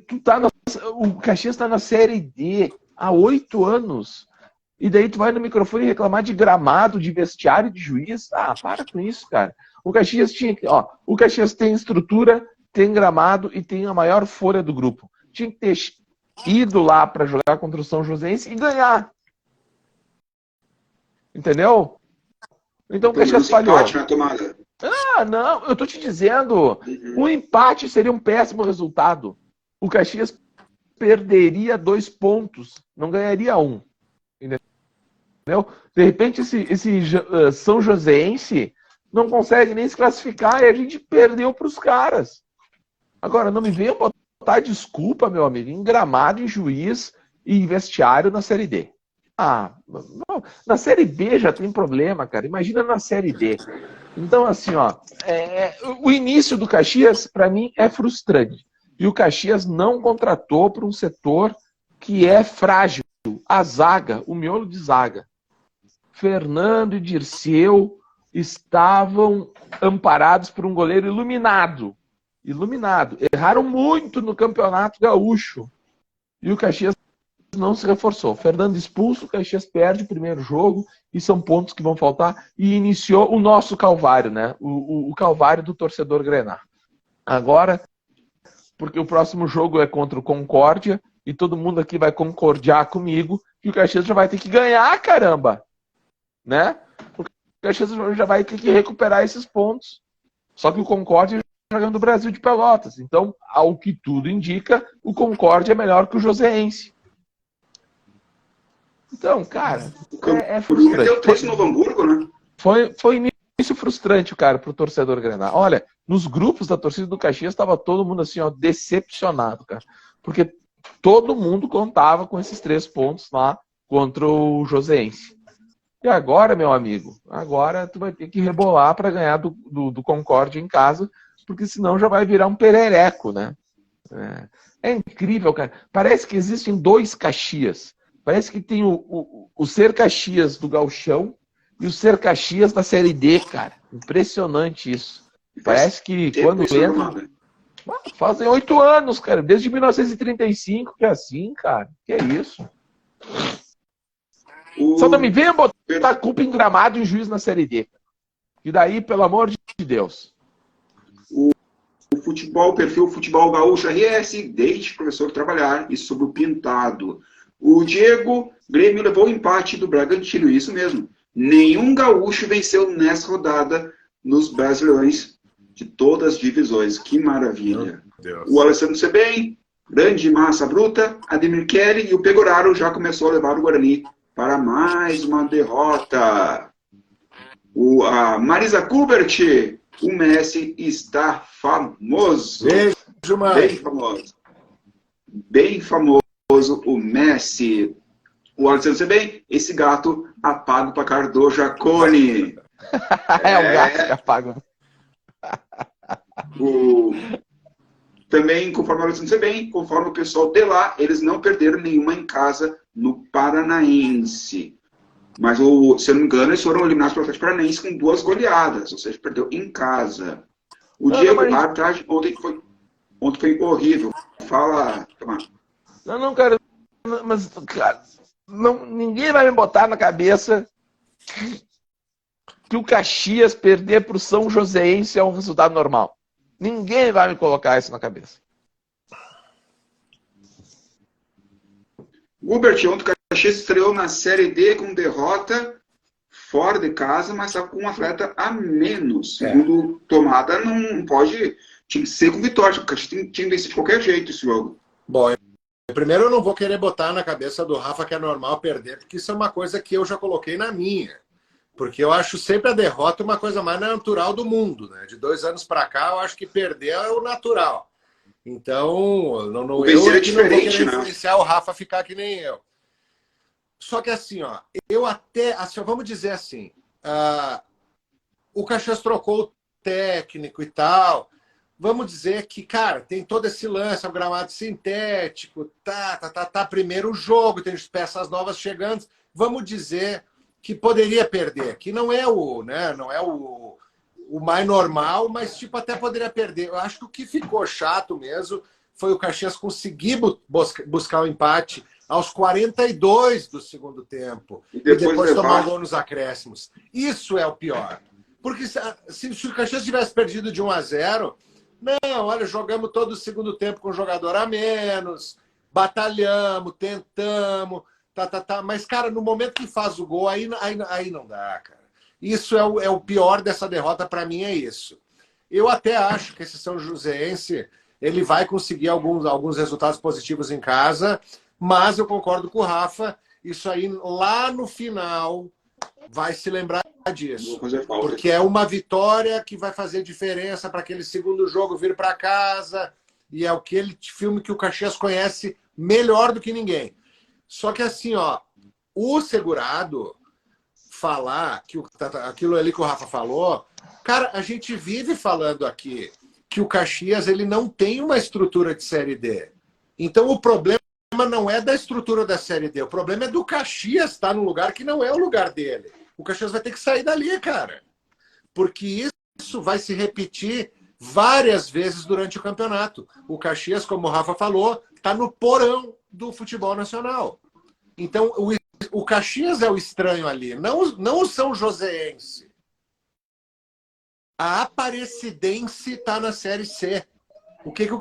o Caxias tá na Série D há 8 anos. E daí tu vai no microfone reclamar de gramado, de vestiário, de juiz. Para com isso, cara. O Caxias o Caxias tem estrutura, tem gramado e tem a maior folha do grupo. Tinha que ter ido lá para jogar contra o São Joséense e ganhar. Entendeu? Então o Caxias falhou. Empate na tomada. Não, eu tô te dizendo. Um empate seria um péssimo resultado. O Caxias perderia 2 pontos, não ganharia 1. Entendeu? De repente esse São Joséense não consegue nem se classificar e a gente perdeu para os caras. Agora, não me venha botar desculpa, meu amigo, em gramado, em juiz e em vestiário na Série D. Não. Na Série B já tem problema, cara. Imagina na Série D. Então, assim, o início do Caxias, para mim, é frustrante. E o Caxias não contratou para um setor que é frágil. A zaga, o miolo de zaga. Fernando e Dirceu estavam amparados por um goleiro iluminado. Erraram muito no Campeonato Gaúcho. E o Caxias não se reforçou. Fernando expulso, o Caxias perde o primeiro jogo, e são pontos que vão faltar, e iniciou o nosso calvário, né? O calvário do torcedor grená. Agora, porque o próximo jogo é contra o Concórdia, e todo mundo aqui vai concordiar comigo, que o Caxias já vai ter que ganhar, caramba! Né? O Caxias já vai ter que recuperar esses pontos. Só que o Concórdia jogando o Brasil de Pelotas. Então, ao que tudo indica, o Concórdia é melhor que o Joséense. Então, cara, é frustrante. Deu 3 no Novo Hamburgo, né? Foi início frustrante, cara, pro torcedor grená. Olha, nos grupos da torcida do Caxias estava todo mundo assim, decepcionado, cara. Porque todo mundo contava com esses 3 pontos lá contra o Joséense. E agora, meu amigo, tu vai ter que rebolar para ganhar do Concórdia em casa, porque senão já vai virar um perereco, né? É incrível, cara. Parece que existem 2 Caxias. Parece que tem o Ser Caxias do Gauchão e o Ser Caxias da Série D, cara. Impressionante isso. Parece que quando entra... Fazem 8 anos, cara. Desde 1935 que é assim, cara. Que é isso? Só não me venha botar a culpa em gramado e juiz na Série D. E daí, pelo amor de Deus. O perfil Futebol Gaúcho RS, deixe o professor trabalhar, e sobre o pintado. O Diego, Grêmio levou o empate do Bragantino, isso mesmo. Nenhum gaúcho venceu nessa rodada nos Brasileirões de todas as divisões. Que maravilha. O Alessandro Sebem, grande massa bruta, Ademir Kelly e o Pegoraro já começou a levar o Guarani para mais uma derrota. A Marisa Kubert, o Messi está famoso. Beijo, mãe. Bem famoso. Bem famoso. o Messi. O Alessandro Sebem, esse gato apaga o placar do Jacone. É o gato que apaga. Também, conforme o Alessandro Sebem, conforme o pessoal de lá, eles não perderam nenhuma em casa no Paranaense. Mas, se eu não me engano, eles foram eliminados pelo Atlético Paranaense com 2 goleadas, ou seja, perdeu em casa. O Diego, a arbitragem ontem foi horrível. Fala, Tomás. Não, cara, mas, cara, ninguém vai me botar na cabeça que o Caxias perder para o São Joséense é um resultado normal. Ninguém vai me colocar isso na cabeça. Gilbert, ontem o Caxias estreou na Série D com derrota fora de casa, mas estava com um atleta a menos. Segundo Tomada, não pode... Tinha que ser com vitória. O Caxias tinha que vencer de qualquer jeito esse jogo. Bom, primeiro eu não vou querer botar na cabeça do Rafa que é normal perder, porque isso é uma coisa que eu já coloquei na minha. Porque eu acho sempre a derrota uma coisa mais natural do mundo, né? De 2 anos para cá, eu acho que perder é o natural. Então, eu não vou querer influenciar o Rafa a ficar que nem eu. Só que assim, ó, vamos dizer assim, o Caxias trocou o técnico e tal. Vamos dizer que, cara, tem todo esse lance, é um gramado sintético, primeiro jogo, tem peças novas chegando. Vamos dizer que poderia perder, que não é o mais normal, mas tipo até poderia perder. Eu acho que o que ficou chato mesmo foi o Caxias conseguir buscar o empate aos 42 do segundo tempo e depois tomar o gol nos acréscimos. Isso é o pior. Porque se o Caxias tivesse perdido de 1-0, não, olha, jogamos todo o segundo tempo com um jogador a menos, batalhamos, tentamos, mas, cara, no momento que faz o gol, aí não dá, cara. Isso é o pior dessa derrota, para mim, é isso. Eu até acho que esse São Joséense, ele vai conseguir alguns resultados positivos em casa, mas eu concordo com o Rafa, isso aí lá no final vai se lembrar disso. Porque é uma vitória que vai fazer diferença para aquele segundo jogo vir para casa, e é aquele filme que o Caxias conhece melhor do que ninguém. Só que assim, ó, o segurado falar que aquilo ali que o Rafa falou, cara, a gente vive falando aqui que o Caxias ele não tem uma estrutura de Série D. Então o problema não é da estrutura da Série D, o problema é do Caxias estar num lugar que não é o lugar dele. O Caxias vai ter que sair dali, cara. Porque isso vai se repetir várias vezes durante o campeonato. O Caxias, como o Rafa falou, está no porão do futebol nacional. Então, o Caxias é o estranho ali, não o São Joséense. A Aparecidense está na Série C. O que o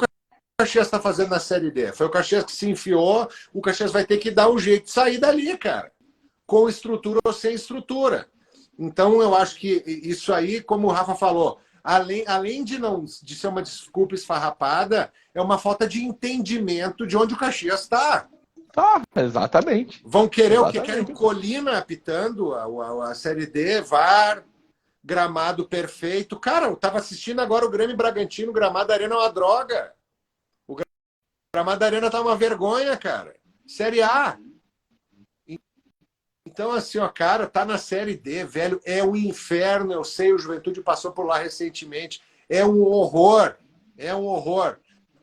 Caxias está fazendo na Série D? Foi o Caxias que se enfiou, o Caxias vai ter que dar um jeito de sair dali, cara. Com estrutura ou sem estrutura. Então, eu acho que isso aí, como o Rafa falou, além de ser uma desculpa esfarrapada, é uma falta de entendimento de onde o Caxias está. Exatamente. Vão querer o que? Querem Colina apitando a Série D, VAR, gramado perfeito. Cara, eu estava assistindo agora o Grêmio Bragantino, o gramado da Arena é uma droga. O gramado da Arena tá uma vergonha, cara. Série A. Então, assim, ó, cara, tá na Série D, velho, é um inferno, eu sei, o Juventude passou por lá recentemente, é um horror,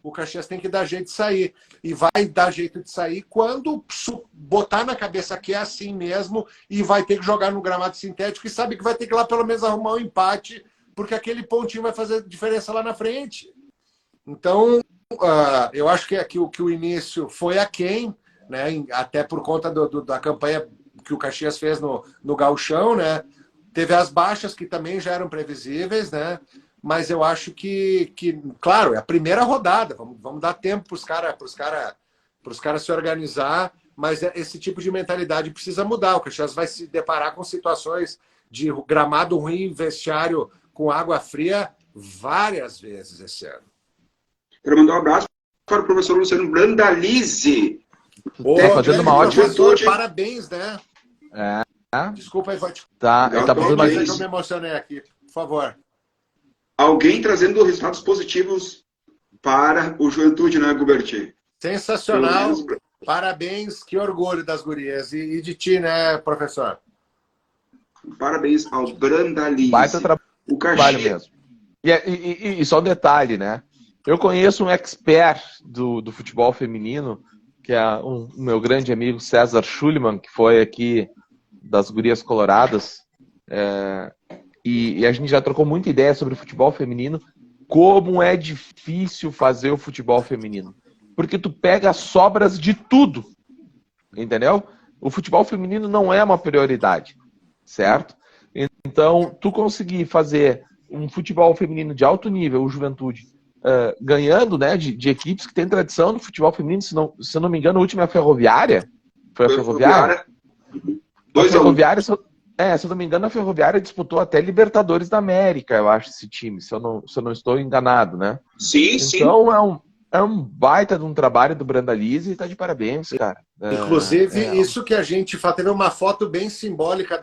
O Caxias tem que dar jeito de sair, e vai dar jeito de sair quando botar na cabeça que é assim mesmo, e vai ter que jogar no gramado sintético, e sabe que vai ter que ir lá pelo menos arrumar um empate, porque aquele pontinho vai fazer diferença lá na frente. Então, eu acho que o início foi aquém, né, até por conta da campanha que o Caxias fez no Gauchão, né? Teve as baixas que também já eram previsíveis, né? Mas eu acho que claro, é a primeira rodada, vamos dar tempo para os caras se organizar, mas esse tipo de mentalidade precisa mudar. O Caxias vai se deparar com situações de gramado ruim, vestiário com água fria várias vezes esse ano. Quero mandar um abraço para o professor Luciano Brandalize. Fazendo uma ótima... Parabéns, né? Desculpa aí, ele tá fazendo mais... Eu me emocionei aqui, por favor. Alguém trazendo resultados positivos para o Juventude, né, Gilbert? Sensacional. Parabéns, que orgulho das gurias. E de ti, né, professor? Parabéns ao Brandalize. Baita O trabalho Caxias... mesmo. E só um detalhe, né? Eu conheço um expert do futebol feminino, que é o meu grande amigo César Schulman, que foi aqui das Gurias Coloradas. E a gente já trocou muita ideia sobre o futebol feminino, como é difícil fazer o futebol feminino. Porque tu pega as sobras de tudo, entendeu? O futebol feminino não é uma prioridade, certo? Então, tu conseguir fazer um futebol feminino de alto nível, o Juventude, ganhando, né, de equipes que têm tradição no futebol feminino, se eu não me engano, a última é a Ferroviária. Foi a Ferroviária? 2-1. A Ferroviária, se eu não me engano, a Ferroviária disputou até Libertadores da América, eu acho, esse time, se eu não estou enganado, né? Sim, então, é um baita de um trabalho do Brandalize e tá de parabéns, cara. Inclusive, isso que a gente teve uma foto bem simbólica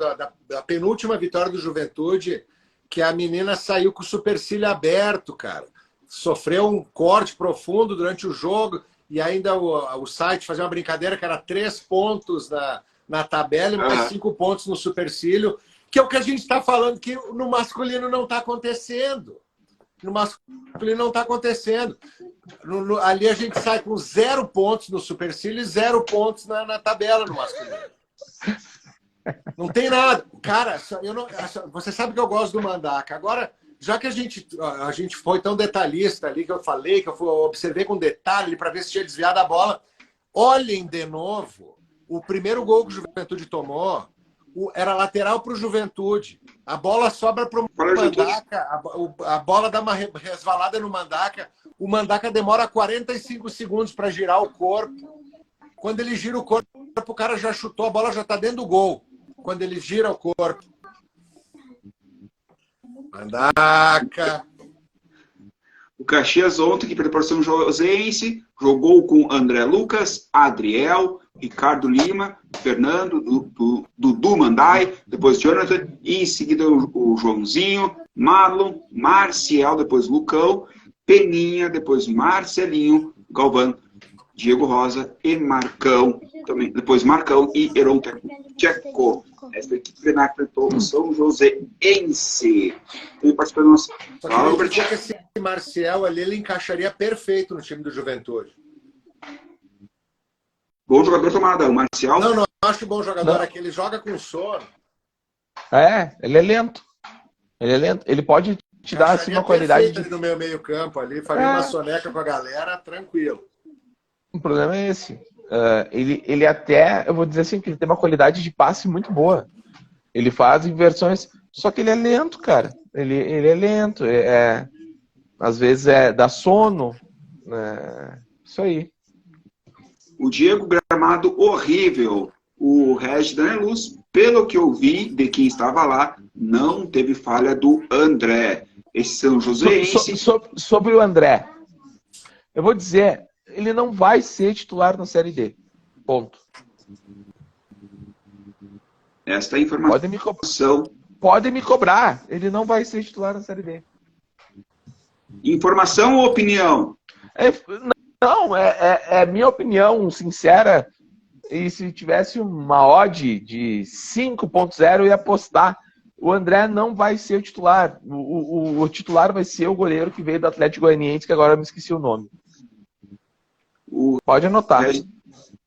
da penúltima vitória do Juventude, que a menina saiu com o supercílio aberto, cara. Sofreu um corte profundo durante o jogo e ainda o site fazia uma brincadeira que era 3 pontos na tabela e mais 5 pontos no supercílio, que é o que a gente está falando que no masculino não está acontecendo. No masculino não está acontecendo. Ali a gente sai com 0 pontos no supercílio e 0 pontos na tabela no masculino. Não tem nada. Cara, você sabe que eu gosto do Mandaca. Agora, já que a gente foi tão detalhista ali, que eu falei, que eu observei com detalhe para ver se tinha desviado a bola, olhem de novo. O primeiro gol que o Juventude tomou era lateral para o Juventude. A bola sobra para o Mandaca. A bola dá uma resvalada no Mandaca. O Mandaca demora 45 segundos para girar o corpo. Quando ele gira o corpo, o cara já chutou, a bola já está dentro do gol. Quando ele gira o corpo. Mandaca. O Caxias ontem, que preparou São Joséense, jogou com André Lucas, Adriel, Ricardo Lima, Fernando, Dudu Mandai, depois Jonathan, e em seguida o Joãozinho, Marlon, Marcial, depois Lucão, Peninha, depois Marcelinho, Galvão, Diego Rosa e Marcão, também, depois Marcão e Heron Tcheco. Essa equipe treinar enfrentou o São Joséense. Tem participando do nosso... Fala, Robert. Que esse Marcial ali, ele encaixaria perfeito no time do Juventude. Bom jogador tomada, o Marcial. Não acho bom jogador aqui, ele joga com sono. Ele é lento. Ele é lento. Ele pode te dar assim, uma qualidade de... no meu meio campo ali, faria uma soneca com a galera, tranquilo. O problema é esse. Ele até, eu vou dizer assim, que ele tem uma qualidade de passe muito boa. Ele faz inversões, só que ele é lento, cara. Ele é lento. Às vezes dá sono. Isso aí. O Diego, gramado horrível. O Regis Daneluz, pelo que eu vi de quem estava lá, não teve falha do André. Esse São Joséense... Sobre o André, eu vou dizer, ele não vai ser titular na Série D. Ponto. Esta é a informação. Pode me cobrar. Ele não vai ser titular na Série D. Informação ou opinião? Não, é minha opinião sincera. E se tivesse uma odd de 5.0, eu ia apostar. O André não vai ser o titular. O titular vai ser o goleiro que veio do Atlético Goianiense, que agora eu me esqueci o nome. Pode anotar.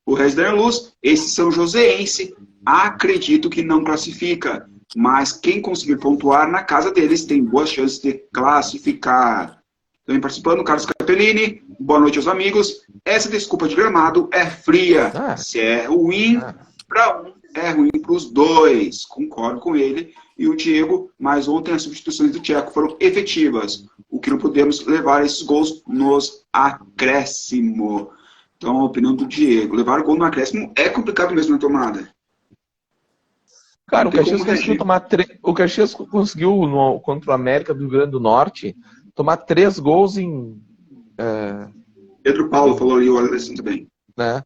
O Regis Daneluz, esse São Joséense, acredito que não classifica. Mas quem conseguir pontuar na casa deles tem boas chances de classificar. Também participando, Carlos Capellini. Boa noite aos amigos. Essa desculpa de gramado é fria. Se é ruim para um, é ruim para os dois. Concordo com ele. E o Diego, mas ontem as substituições do Tcheco foram efetivas. O que não podemos levar esses gols nos acréscimos. Então, a opinião do Diego. Levar o gol no acréscimo é complicado mesmo na tomada. Cara, o Caxias conseguiu, contra o América do Rio Grande do Norte, tomar 3 gols em... Pedro Paulo falou ali, olha assim também. Né?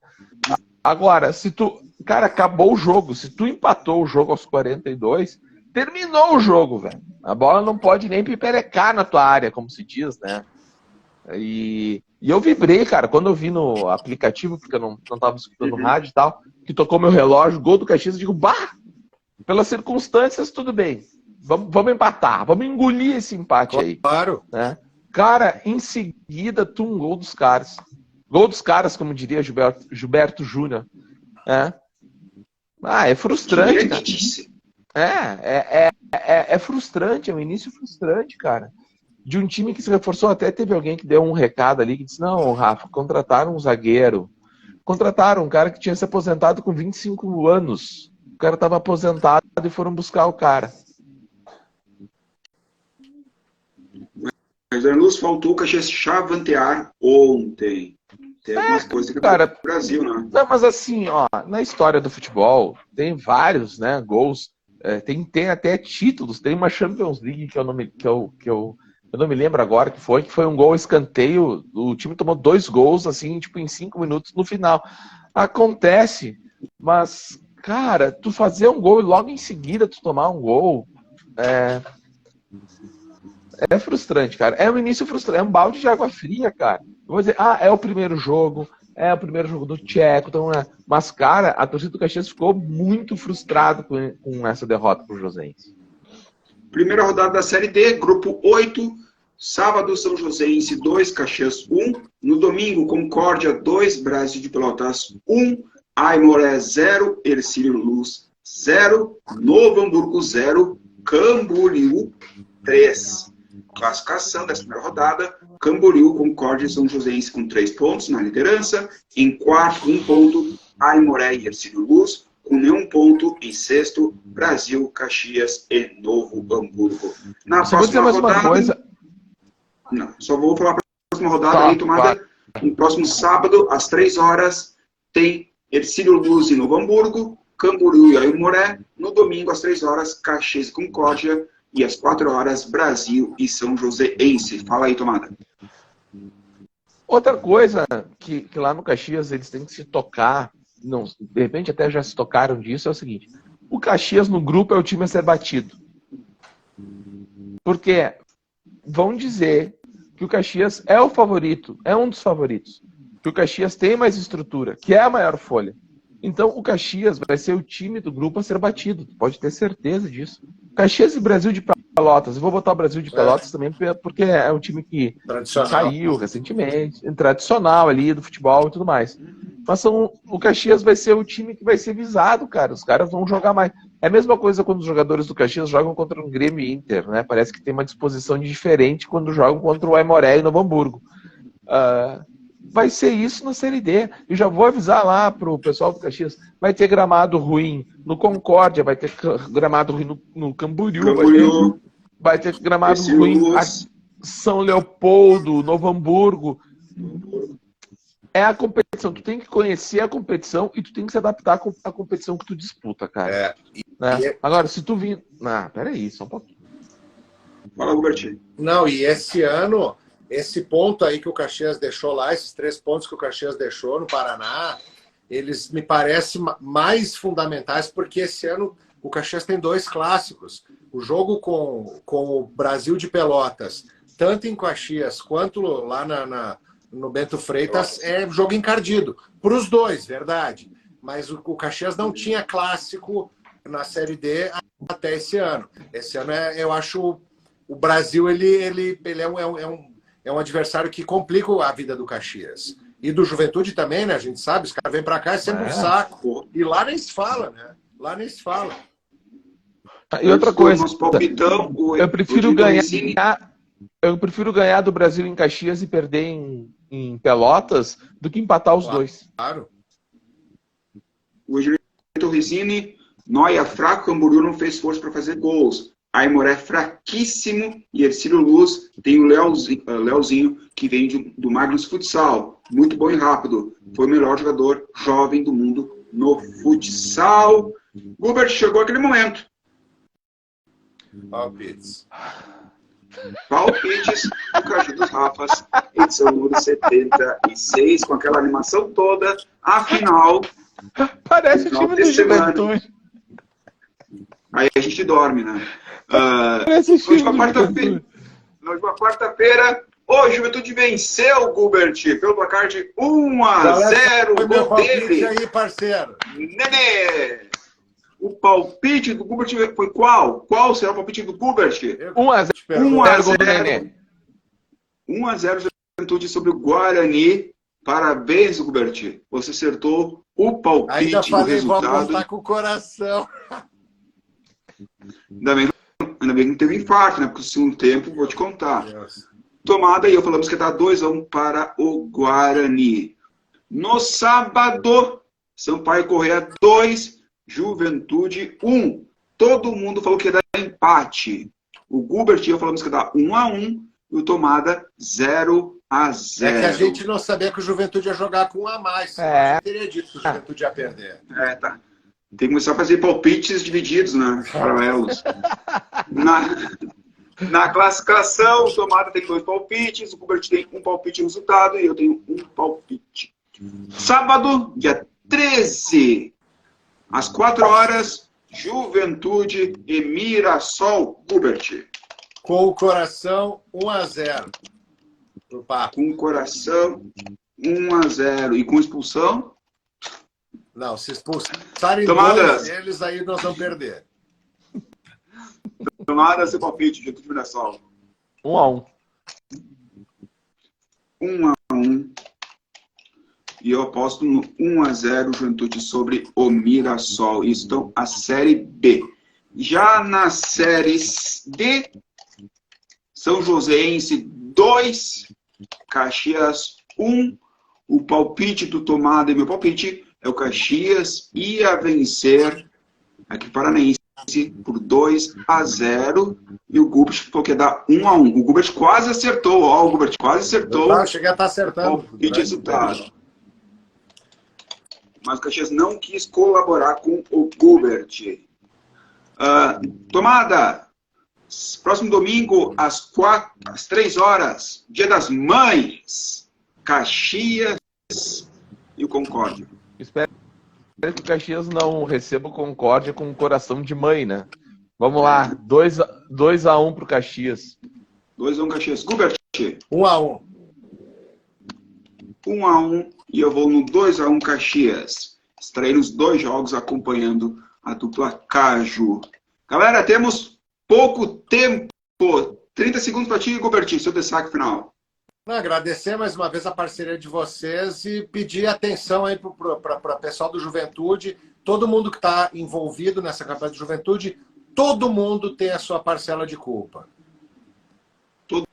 Agora, se tu... Cara, acabou o jogo. Se tu empatou o jogo aos 42, terminou o jogo, velho. A bola não pode nem piperecar na tua área, como se diz, né? E E eu vibrei, cara, quando eu vi no aplicativo, porque eu não tava escutando rádio e tal, que tocou meu relógio, gol do Caxias, eu digo, bah, pelas circunstâncias, tudo bem. Vamos empatar, vamos engolir esse empate aí. Claro. Né? Cara, em seguida, um gol dos caras. Gol dos caras, como diria Gilberto Júnior. É frustrante, cara. É frustrante, é um início frustrante, cara. De um time que se reforçou, até teve alguém que deu um recado ali, que disse, não, Rafa, contrataram um zagueiro. Contrataram um cara que tinha se aposentado com 25 anos. O cara estava aposentado e foram buscar o cara. Mas a luz faltou o Caxias chavantear ontem. Tem algumas coisas que cara, no Brasil, né? Não, mas assim, ó, na história do futebol, tem vários, né, gols, tem até títulos, tem uma Champions League que eu não me lembro agora que foi um gol escanteio, o time tomou 2 gols, assim, tipo, em 5 minutos no final. Acontece, mas, cara, tu fazer um gol e logo em seguida tu tomar um gol, é frustrante, cara. É um início frustrante, é um balde de água fria, cara. Eu vou dizer, é o primeiro jogo do Tcheco, então, mas, cara, a torcida do Caxias ficou muito frustrada com essa derrota pro Josense. Primeira rodada da Série D, grupo 8, sábado São Joséense 2, Caxias 1, no domingo Concórdia 2, Brasil de Pelotas 1, Aimoré 0, Hercílio Luz 0, Novo Hamburgo 0, Camboriú 3. Classificação dessa primeira rodada, Camboriú, Concórdia e São Joséense com 3 pontos na liderança, em quarto 1 ponto, Aimoré e Hercílio Luz, com nenhum ponto, em sexto, Brasil, Caxias e Novo Hamburgo. Na próxima rodada... Não, só vou falar para a próxima rodada aí, tomada no próximo sábado, às 3 horas, tem Hercílio Luz e Novo Hamburgo, Camboriú e Aimoré, no domingo, às 3 horas, Caxias e Concórdia, e às 4 horas, Brasil e São Joséense. Fala aí, tomada. Outra coisa que lá no Caxias eles têm que se tocar, não, de repente até já se tocaram disso, é o seguinte: o Caxias no grupo é o time a ser batido. Porque vão dizer que o Caxias é o favorito, é um dos favoritos. Que o Caxias tem mais estrutura, que é a maior folha. Então o Caxias vai ser o time do grupo a ser batido, pode ter certeza disso. Caxias e Brasil de Pelotas. Eu vou botar o Brasil de Pelotas também, porque é um time que saiu recentemente, tradicional ali do futebol e tudo mais. Mas o Caxias vai ser o time que vai ser visado, cara. Os caras vão jogar mais. É a mesma coisa quando os jogadores do Caxias jogam contra um Grêmio e Inter, né? Parece que tem uma disposição diferente quando jogam contra o Aimoré e Novo Hamburgo. Vai ser isso na Série D. E já vou avisar lá pro pessoal do Caxias. Vai ter gramado ruim no Concórdia, vai ter gramado ruim no Camboriú, vai ter gramado ruim em São Leopoldo, Novo Hamburgo. É a competição. Tu tem que conhecer a competição e tu tem que se adaptar à competição que tu disputa, cara. Né? Agora, se tu vir... peraí, só um pouquinho. Fala, Robertinho. Não, e esse ano... Esse ponto aí que o Caxias deixou lá, esses 3 pontos que o Caxias deixou no Paraná, eles me parecem mais fundamentais, porque esse ano o Caxias tem 2 clássicos. O jogo com o Brasil de Pelotas, tanto em Caxias quanto lá no Bento Freitas, é jogo encardido. Para os 2, verdade. Mas o Caxias não tinha clássico na Série D até esse ano. Esse ano, eu acho, o Brasil ele é um adversário que complica a vida do Caxias. E do Juventude também, né? A gente sabe, os caras vêm pra cá, é sempre um saco. E lá nem se fala, né? Lá nem se fala. E outra coisa, eu prefiro ganhar do Brasil em Caxias e perder em Pelotas do que empatar os 2. Claro. O Gilberto Rizzini, Noia fraco, Camboriú não fez força para fazer gols. Aimoré fraquíssimo e Hercílio Luz tem o Leozinho, que vem do Magnus Futsal. Muito bom e rápido. Foi o melhor jogador jovem do mundo no futsal. Gilbert, chegou aquele momento. Palpites. Palpites do Caju dos Rafas, edição número 76, com aquela animação toda. Afinal, parece o time do Juventude. Aí a gente dorme, né? Na última quarta-feira, O Juventude venceu o Gubert pelo placar de 1-0. Foi meu Gol palpite dele. aí, parceiro. Nenê. O palpite do Gubert foi qual? Qual será o palpite do Gubert? 1-0 do Nenê. 1-0 Juventude sobre o Guarani. Parabéns, Gubert. Você acertou o palpite Ainda do falei, vou resultado. apostar com o coração. Ainda bem que não teve infarto, né? Porque no segundo tempo, vou te contar. Deus. Tomada e eu falamos que está 2-1 para o Guarani. No sábado, Sampaio Corrêa 2, Juventude 1. Todo mundo falou que ia dar empate. O Gubert e eu falamos que ia dar 1-1 e o Tomada 0-0. É que a gente não sabia que o Juventude ia jogar com um a mais. É. Eu teria dito que o Juventude ia perder. Tá. Tem que começar a fazer palpites divididos, né? Paralelos. Na classificação, o Tomada tem 2 palpites, o Gubert tem um palpite no resultado e eu tenho um palpite. Sábado, dia 13, às 4 horas, Juventude e Mirassol. Gubert. Com o coração, 1-0. Pro Papo. Com o coração, 1-0. E com expulsão? Não, se expulsarem Tomadas. 2 deles, aí nós vamos perder. Tomada seu palpite, Juventude e Mirassol. 1-1. 1-1. E eu aposto no 1-0 Juventude sobre o Mirassol. Então, a Série B. Já na Série D, São Joséense 2, Caxias 1. O palpite do Tomada e meu palpite é o Caxias ia vencer aqui Paranaense por 2-0. E o Gubert falou que ia dar 1-1. O Gubert quase acertou. Ó, o Gubert quase acertou. Eu cheguei a estar acertando. O palpite resultado. Mas o Caxias não quis colaborar com o Gubert. Tomada, próximo domingo, às 3 horas, Dia das Mães, Caxias e o Concórdia. Espero que o Caxias não receba o Concórdia com o coração de mãe, né? Vamos lá, 2-1 pro Caxias. 2-1 Caxias. Gubert. 1-1. 1-1 e eu vou no 2-1 Caxias. Estarei nos 2 jogos acompanhando a dupla Caju. Galera, temos pouco tempo. 30 segundos para ti, Gubert, seu destaque final. Agradecer mais uma vez a parceria de vocês e pedir atenção aí para o pessoal do Juventude. Todo mundo que está envolvido nessa campanha de Juventude, todo mundo tem a sua parcela de culpa. Todo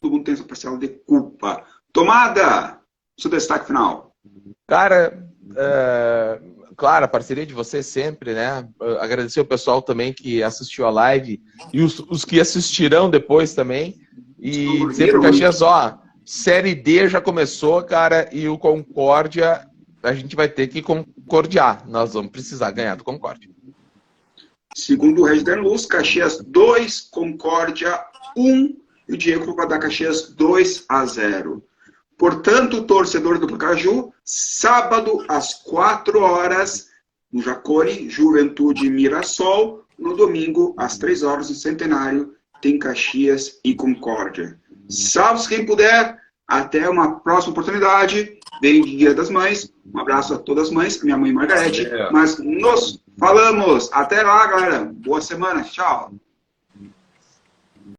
mundo tem a sua parcela de culpa. Tomada, seu destaque final. Cara, claro, a parceria de vocês sempre, né? Agradecer o pessoal também que assistiu a live e os que assistirão depois também. E dizer pro Caxias, ó, Série D já começou, cara, e o Concórdia, a gente vai ter que concordiar. Nós vamos precisar ganhar do Concórdia. Segundo o Regis Luz, Caxias 2, Concórdia 1, e o Diego vai dar Caxias 2-0. Portanto, torcedor do Caju, sábado às 4 horas, no Jacone, Juventude e Mirassol. No domingo, às 3 horas, no Centenário, tem Caxias e Concórdia. Salve quem puder. Até uma próxima oportunidade. Bem de Dia das Mães. Um abraço a todas as mães. Minha mãe Margarete. Mas nos falamos. Até lá, galera. Boa semana. Tchau.